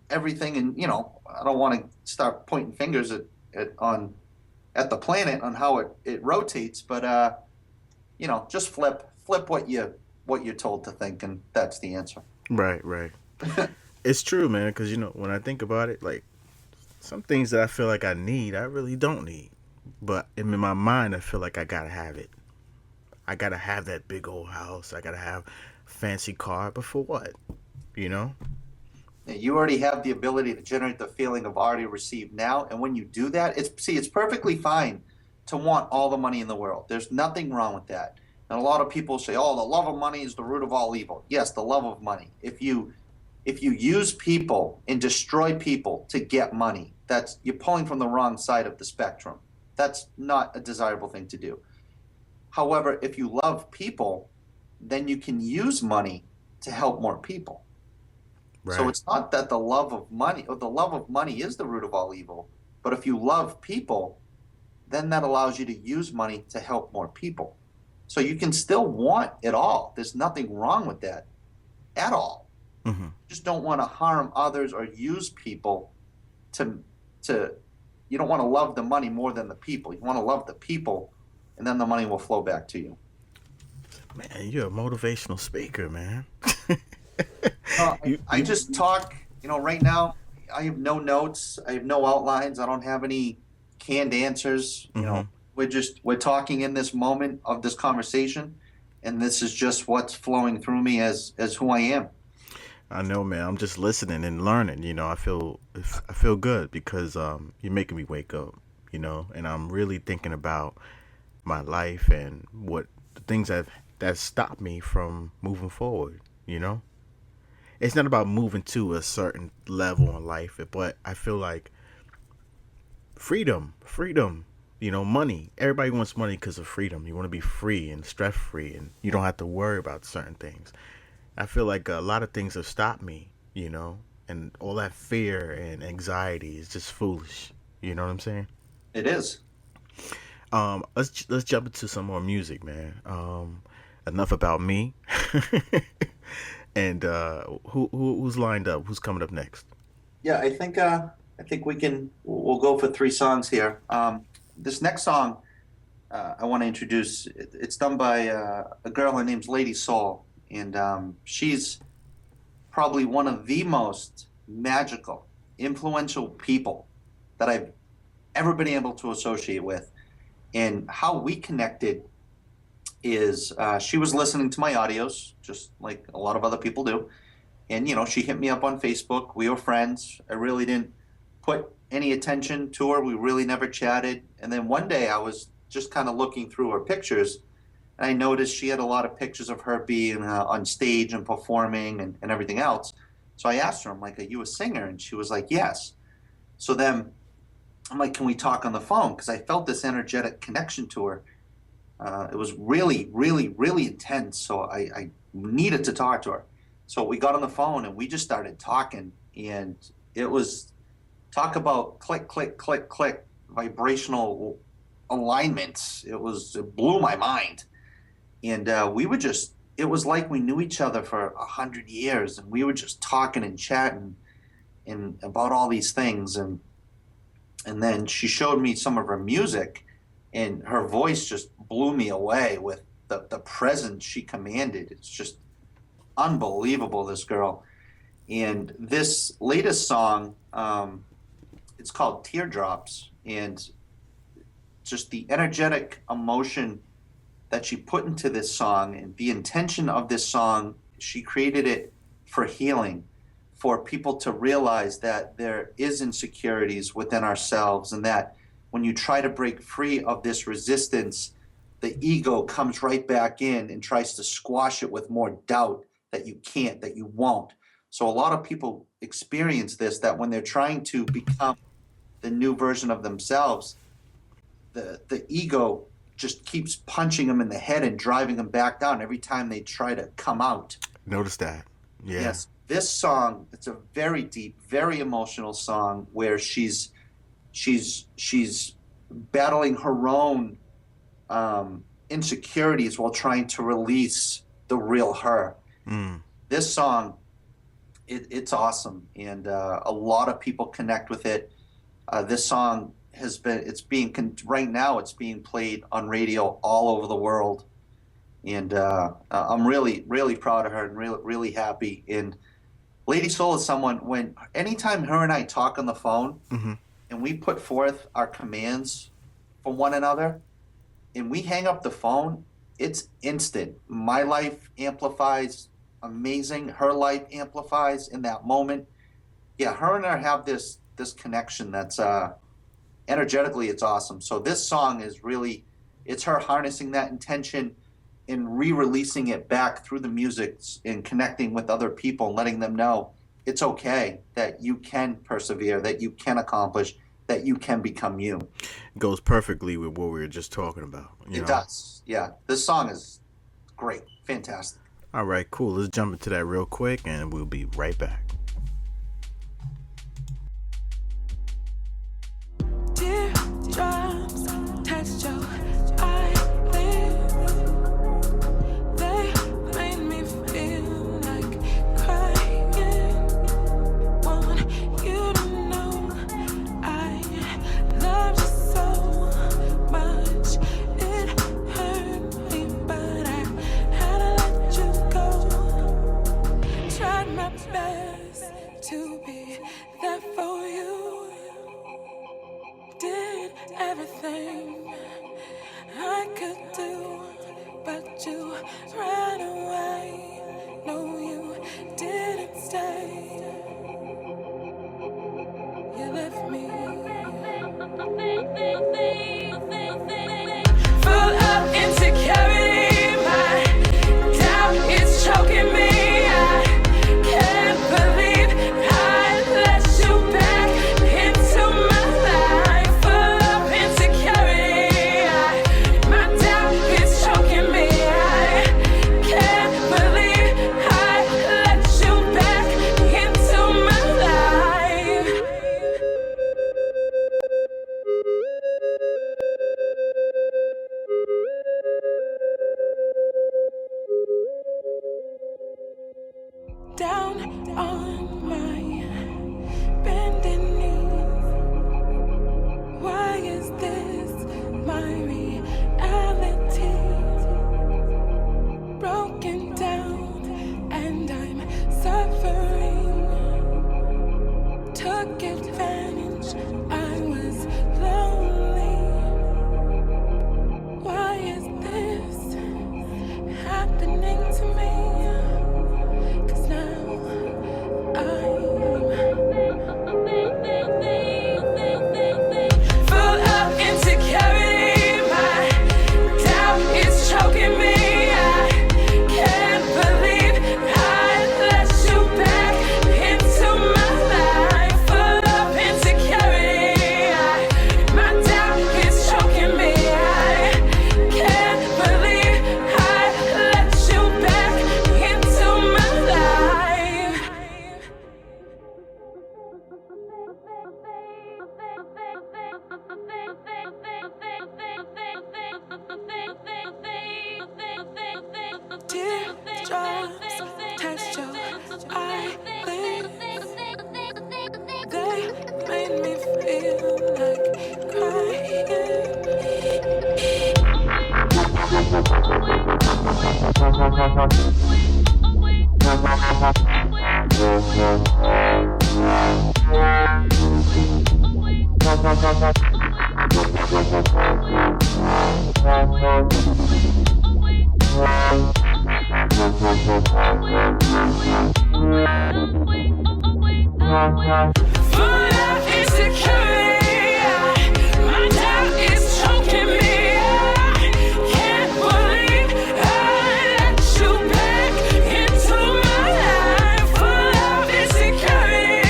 and, I don't want to start pointing fingers at the planet on how it rotates, but, just flip what you're told to think, and that's the answer. Right. It's true, man, because, when I think about it, like, some things that I feel like I need, I really don't need. But in my mind, I feel like I gotta have it. I gotta have that big old house. I gotta have a fancy car. But for what? You already have the ability to generate the feeling of already received now. And when you do that, it's perfectly fine to want all the money in the world. There's nothing wrong with that. And a lot of people say, oh, the love of money is the root of all evil. Yes, the love of money. If you use people and destroy people to get money, you're pulling from the wrong side of the spectrum. That's not a desirable thing to do. However, if you love people, then you can use money to help more people. Right. So it's not that the love of money is the root of all evil. But if you love people, then that allows you to use money to help more people. So you can still want it all. There's nothing wrong with that at all. You just don't want to harm others or use people to you don't want to love the money more than the people. You want to love the people, and then the money will flow back to you. Man, you're a motivational speaker, man. I just talk, right now I have no notes. I have no outlines. I don't have any canned answers. We're talking in this moment of this conversation, and this is just what's flowing through me as who I am. I know, man. I'm just listening and learning. I feel good because you're making me wake up. And I'm really thinking about my life and what the things that stopped me from moving forward. You know, it's not about moving to a certain level in life, but I feel like freedom. Money. Everybody wants money because of freedom. You want to be free and stress free, and you don't have to worry about certain things. I feel like a lot of things have stopped me, and all that fear and anxiety is just foolish. You know what I'm saying? It is. Let's jump into some more music, man. Enough about me. And who's lined up? Who's coming up next? Yeah, I think we'll go for three songs here. This next song I want to introduce. It's done by a girl. Her name's Lady Soul, and she's probably one of the most magical, influential people that I've ever been able to associate with. And how we connected is she was listening to my audios, just like a lot of other people do. And, she hit me up on Facebook. We were friends. I really didn't put any attention to her. We really never chatted. And then one day I was just kind of looking through her pictures, and I noticed she had a lot of pictures of her being on stage and performing and everything else. So I asked her, I'm like, are you a singer? And she was like, yes. So then I'm like, can we talk on the phone? Because I felt this energetic connection to her. It was really, really, really intense. So I needed to talk to her. So we got on the phone and we just started talking. And it was talk about click, click, click, click, vibrational alignments. It blew my mind. And it was like we knew each other for 100 years. And we were just talking and chatting and about all these things. And then she showed me some of her music, and her voice just blew me away with the presence she commanded. It's just unbelievable, this girl. And this latest song, it's called Teardrops, and just the energetic emotion that she put into this song and the intention of this song, she created it for healing, for people to realize that there is insecurities within ourselves, and that when you try to break free of this resistance, the ego comes right back in and tries to squash it with more doubt that you can't, that you won't. So a lot of people experience this, that when they're trying to become the new version of themselves, the ego just keeps punching them in the head and driving them back down every time they try to come out. Notice that. Yeah. Yes. This song, it's a very deep, very emotional song where she's battling her own insecurities while trying to release the real her. This song, it's awesome, and a lot of people connect with it. This song right now it's being played on radio all over the world, and I'm really, really proud of her and really, really happy. And Lady Soul is someone, anytime her and I talk on the phone, and we put forth our commands for one another, and we hang up the phone, it's instant. My life amplifies amazing. Her life amplifies in that moment. Yeah, her and I have this connection that's energetically, it's awesome. So this song is really, it's her harnessing that intention and re-releasing it back through the music and connecting with other people and letting them know it's okay, that you can persevere, that you can accomplish, that you can become you. It goes perfectly with what we were just talking about. It does. Yeah. This song is great. Fantastic. All right, cool. Let's jump into that real quick and we'll be right back. Teardrops touched your eyelids. They made me feel like crying. Want you to know I love you so much. It hurt me, but I had to let you go. Tried my best to be there for you. Did everything I could do, but you ran away. No, you didn't stay. You left me full of insecurity. My doubt is choking me. I can't believe I let you back into my life. Full of insecurity. My doubt is choking me. I can't believe I let you back into my life. Down on my bending knees. Why is this my reality? Broken down and I'm suffering. Took advantage, I was lonely. Why is this happening to me? 'Cause now full of insecurity. My doubt is choking me. I can't believe I let you back into my life. Full of insecurity. My doubt is choking me. I can't believe I let you back into my life. Teardrops touched your eyelids. They made me feel like full of insecurity. My doubt is choking me. I can't believe I let you back into my life. Full of insecurity.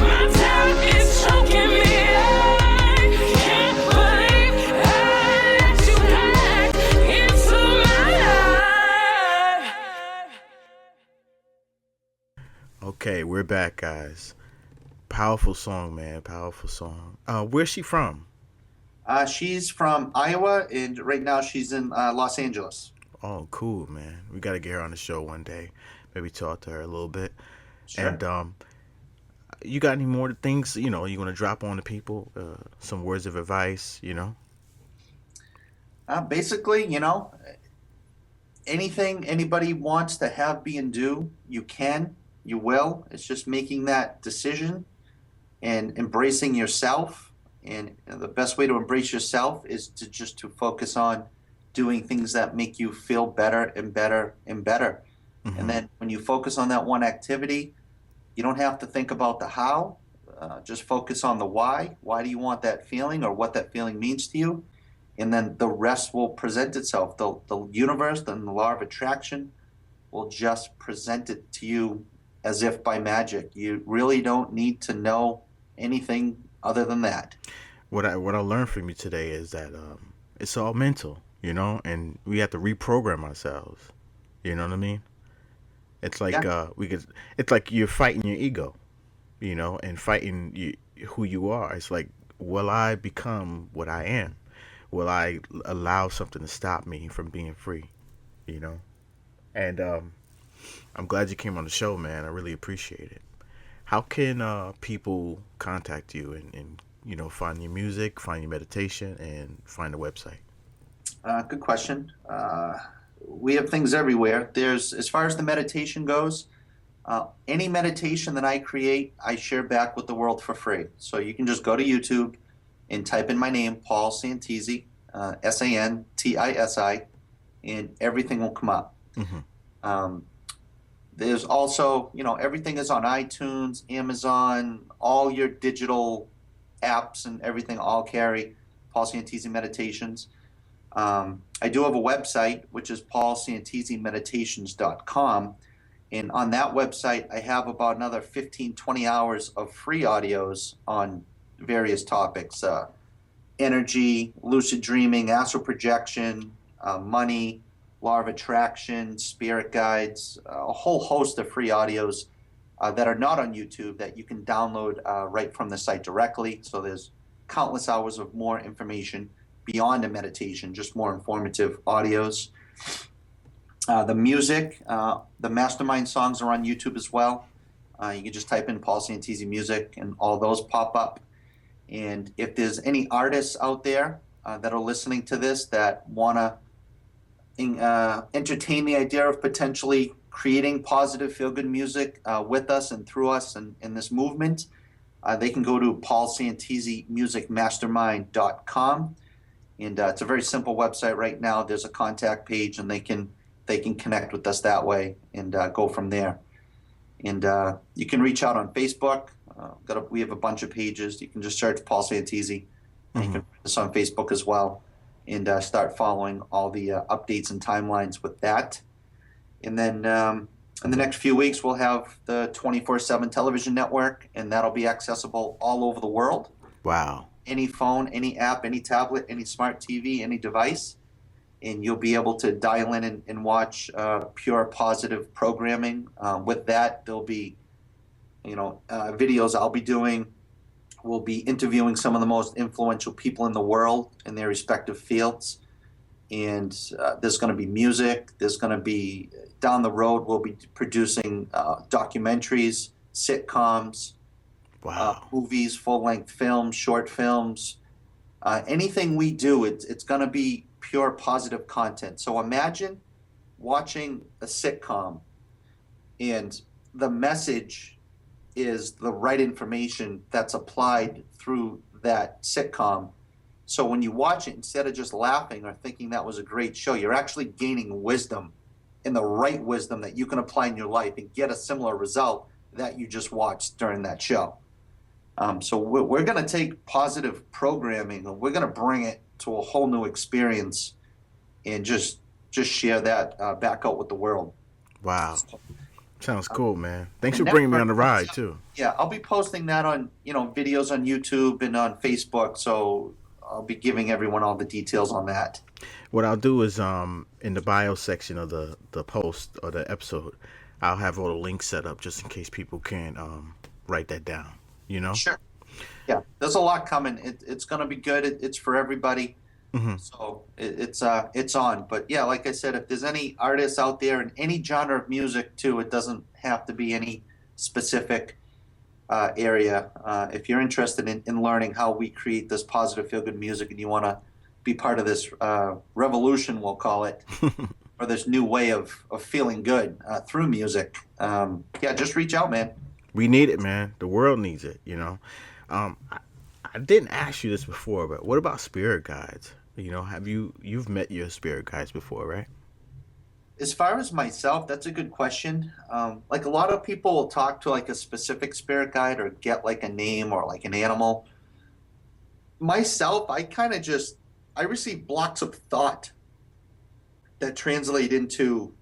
My doubt is choking me. I can't believe I let you back into my life. Okay, we're back, guys. Powerful song, man. Powerful song. Where's she from? She's from Iowa, and right now she's in Los Angeles. Oh, cool, man. We got to get her on the show one day. Maybe talk to her a little bit. Sure. And you got any more things, you want to drop on the people? Some words of advice, Basically, anything anybody wants to have, be, and do, you can, you will. It's just making that decision and embracing yourself. And the best way to embrace yourself is to focus on doing things that make you feel better and better and better. Mm-hmm. And then when you focus on that one activity, you don't have to think about the how. Just focus on the why. Why do you want that feeling, or what that feeling means to you? And then the rest will present itself. The universe and the law of attraction will just present it to you as if by magic. You really don't need to know anything other than that. What I learned from you today is that it's all mental, and we have to reprogram ourselves. You know what I mean? It's like Yeah. it's like you're fighting your ego, and fighting who you are. It's like, will I become what I am? Will I allow something to stop me from being free? And I'm glad you came on the show, man. I really appreciate it. How can people contact you and find your music, find your meditation, and find the website? Good question. We have things everywhere. As far as the meditation goes, any meditation that I create, I share back with the world for free. So you can just go to YouTube and type in my name, Paul Santisi, Santisi, and everything will come up. Mm-hmm. There's also, everything is on iTunes, Amazon, all your digital apps and everything all carry Paul Santisi Meditations. I do have a website, which is paulsantisimeditations.com. And on that website, I have about another 15, 20 hours of free audios on various topics, energy, lucid dreaming, astral projection, money, law of attraction, spirit guides, a whole host of free audios that are not on YouTube that you can download right from the site directly. So there's countless hours of more information beyond a meditation, just more informative audios. The music, the mastermind songs are on YouTube as well. You can just type in Paul Santisi music and all those pop up. And if there's any artists out there that are listening to this that want to entertain the idea of potentially creating positive feel-good music with us and through us and in this movement, they can go to paulsantisimusicmastermind.com. And it's a very simple website right now. There's a contact page, and they can connect with us that way and go from there. And you can reach out on Facebook. We have a bunch of pages. You can just search Paul Santisi. And you can find us on Facebook as well, and start following all the updates and timelines with that. And then in the next few weeks, we'll have the 24/7 television network, and that'll be accessible all over the world. Wow. Any phone, any app, any tablet, any smart TV, any device. And you'll be able to dial in and watch pure positive programming. With that, there'll be, videos I'll be doing. We'll be interviewing some of the most influential people in the world in their respective fields. And there's going to be music. There's going to be, down the road, we'll be producing documentaries, sitcoms, movies, full-length films, short films. Anything we do, it's going to be pure positive content. So imagine watching a sitcom and the message is the right information that's applied through that sitcom. So when you watch it, instead of just laughing or thinking that was a great show, you're actually gaining wisdom, and the right wisdom that you can apply in your life and get a similar result that you just watched during that show. So we're going to take positive programming and we're going to bring it to a whole new experience and just share that back out with the world. Wow. Sounds cool, man. Thanks for bringing me on the ride, too. Yeah, I'll be posting that on, videos on YouTube and on Facebook, so I'll be giving everyone all the details on that. What I'll do is in the bio section of the post or the episode, I'll have all the links set up just in case people can't write that down, Sure. Yeah, there's a lot coming. It's going to be good. It's for everybody. Mm-hmm. So it's on. But yeah, like I said, if there's any artists out there in any genre of music too, it doesn't have to be any specific area. If you're interested in learning how we create this positive feel-good music and you want to be part of this revolution, we'll call it, or this new way of feeling good through music, just reach out, man. We need it, man. The world needs it, I didn't ask you this before, but what about spirit guides? You've met your spirit guides before, right? As far as myself, that's a good question. Like a lot of people will talk to like a specific spirit guide or get like a name or like an animal. Myself, I receive blocks of thought that translate into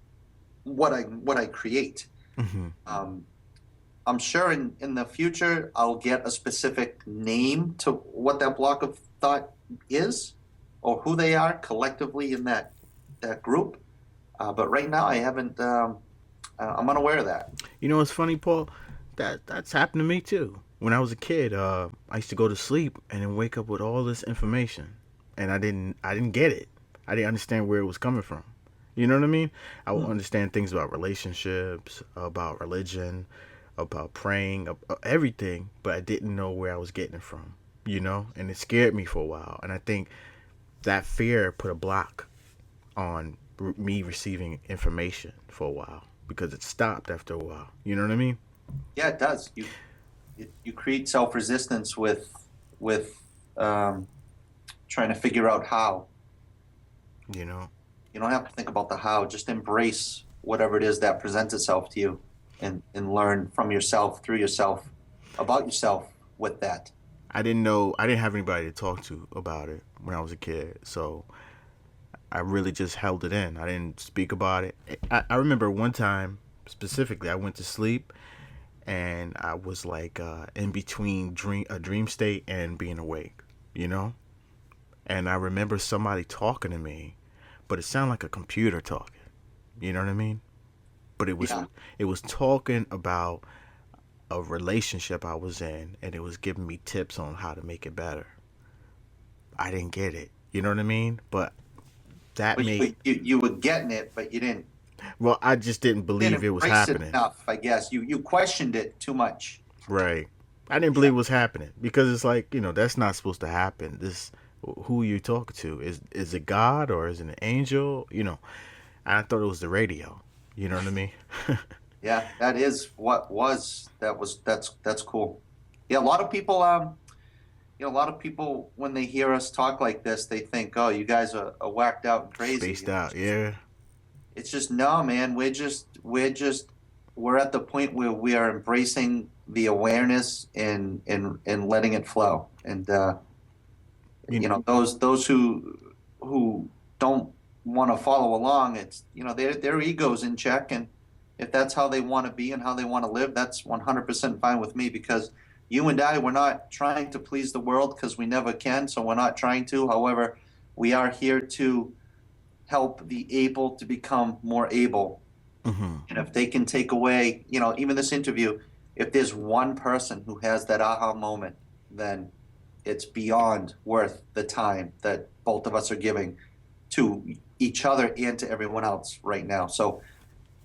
what I create. Mm-hmm. I'm sure in the future I'll get a specific name to what that block of thought is or who they are collectively in that group. But right now I haven't, I'm unaware of that. It's funny, Paul? That's happened to me too. When I was a kid, I used to go to sleep and then wake up with all this information, and I didn't get it. I didn't understand where it was coming from. You know what I mean? I would understand things about relationships, about religion, about praying, everything, but I didn't know where I was getting it from, and it scared me for a while. And I think that fear put a block on me receiving information for a while because it stopped after a while. You know what I mean? Yeah, it does. You create self-resistance with trying to figure out how. You don't have to think about the how. Just embrace whatever it is that presents itself to you and learn from yourself, through yourself, about yourself with that. I didn't have anybody to talk to about it when I was a kid, so I really just held it in. I didn't speak about it. I remember one time specifically, I went to sleep and I was like in between a dream state and being awake, you know. And I remember somebody talking to me, but it sounded like a computer talking. You know what I mean? But Yeah. it was talking about a relationship I was in, and it was giving me tips on how to make it better. I didn't get it. You know what I mean? But that But made you were getting it, but you didn't I just didn't believe it was embrace it happening. enough, I guess. You questioned it too much. Right. I didn't Yeah. believe it was happening because it's like, that's not supposed to happen. This who are you talking to? Is it God or is it an angel? I thought it was the radio. You know what I mean? Yeah, that is what was that was that's cool. Yeah, a lot of people a lot of people when they hear us talk like this, they think, "Oh, you guys are whacked out and crazy." Spaced out, yeah. It's just no, man. We're at the point where we are embracing the awareness and letting it flow. And You, those who don't want to follow along, it's their ego's in check, and if that's how they want to be and how they want to live, that's 100% fine with me, because you and I, we're not trying to please the world because we never can, so we're not trying to. However, we are here to help the able to become more able. hmm And if they can take away, even this interview, if there's one person who has that aha moment, then it's beyond worth the time that both of us are giving to each other and to everyone else right now. So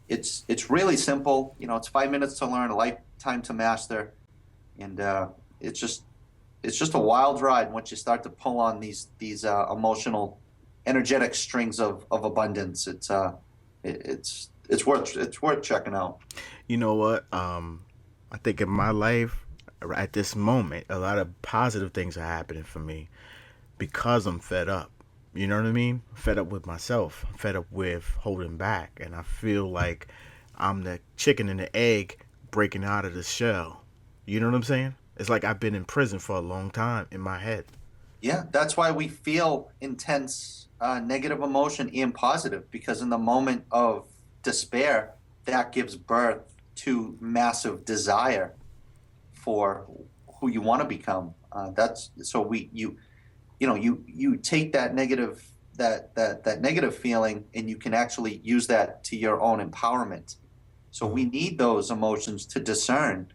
it's really simple. It's 5 minutes to learn, a lifetime to master, and it's just a wild ride once you start to pull on these emotional, energetic strings of abundance. It's worth checking out. you know what? I think in my life at this moment, a lot of positive things are happening for me because I'm fed up. You know what I mean? Fed up with myself. I'm fed up with holding back, and I feel like I'm the chicken and the egg breaking out of the shell. You know what I'm saying? It's like I've been in prison for a long time in my head. Yeah, that's why we feel intense negative emotion and positive, because in the moment of despair, that gives birth to massive desire for who you want to become. That's so you take that negative feeling, and you can actually use that to your own empowerment. So we need those emotions to discern,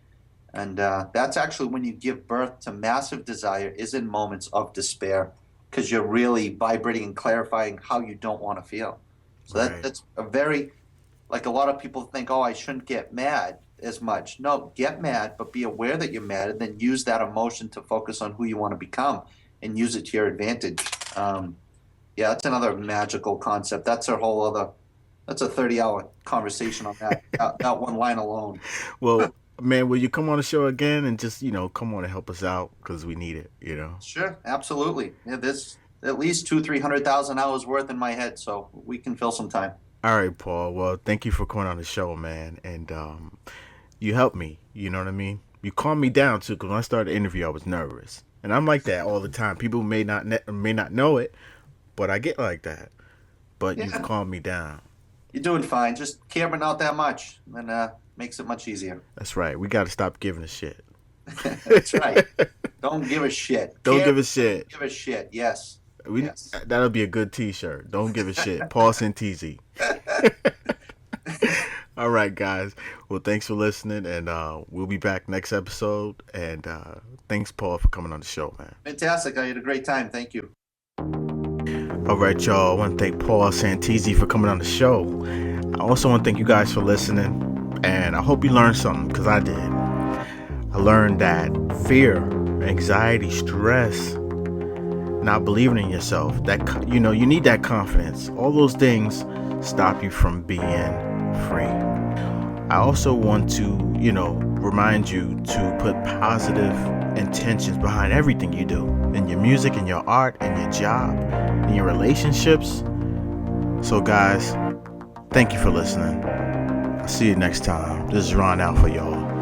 and that's actually when you give birth to massive desire, is in moments of despair, because you're really vibrating and clarifying how you don't want to feel. So Right. that's a very, like, a lot of people think, oh, I shouldn't get mad as much. No, get mad, but be aware that you're mad, and then use that emotion to focus on who you want to become and use it to your advantage. Yeah, that's another magical concept. That's a 30-hour conversation on that one line alone. Well, man, will you come on the show again and just come on and help us out because we need it. Sure, absolutely. Yeah, there's at least 300,000 hours worth in my head, so we can fill some time. All right, Paul. Well, thank you for coming on the show, man, and you helped me. You know what I mean? You calmed me down too, because when I started the interview, I was nervous, and I'm like that all the time. People may not know it, but I get like that. But you've Yeah, calmed me down. you're doing fine. Just care, but not that much, and makes it much easier. That's right. We got to stop giving a shit. That's right. Don't give a shit. Don't Care, give a but shit. give a shit. Yes. Yes. That'll be a good T-shirt. Don't give a shit. Paul Santisi. All right, guys. Well, thanks for listening, and we'll be back next episode. And thanks, Paul, for coming on the show, man. Fantastic. I had a great time. Thank you. All right, y'all. I want to thank Paul Santisi for coming on the show. I also want to thank you guys for listening, and I hope you learned something, because I did. I learned that fear, anxiety, stress, not believing in yourself, that you need that confidence. All those things stop you from being free. I also want to, remind you to put positive intentions behind everything you do, in your music, in your art, in your job, in your relationships. So guys, thank you for listening. I'll see you next time. This is Ron out for y'all.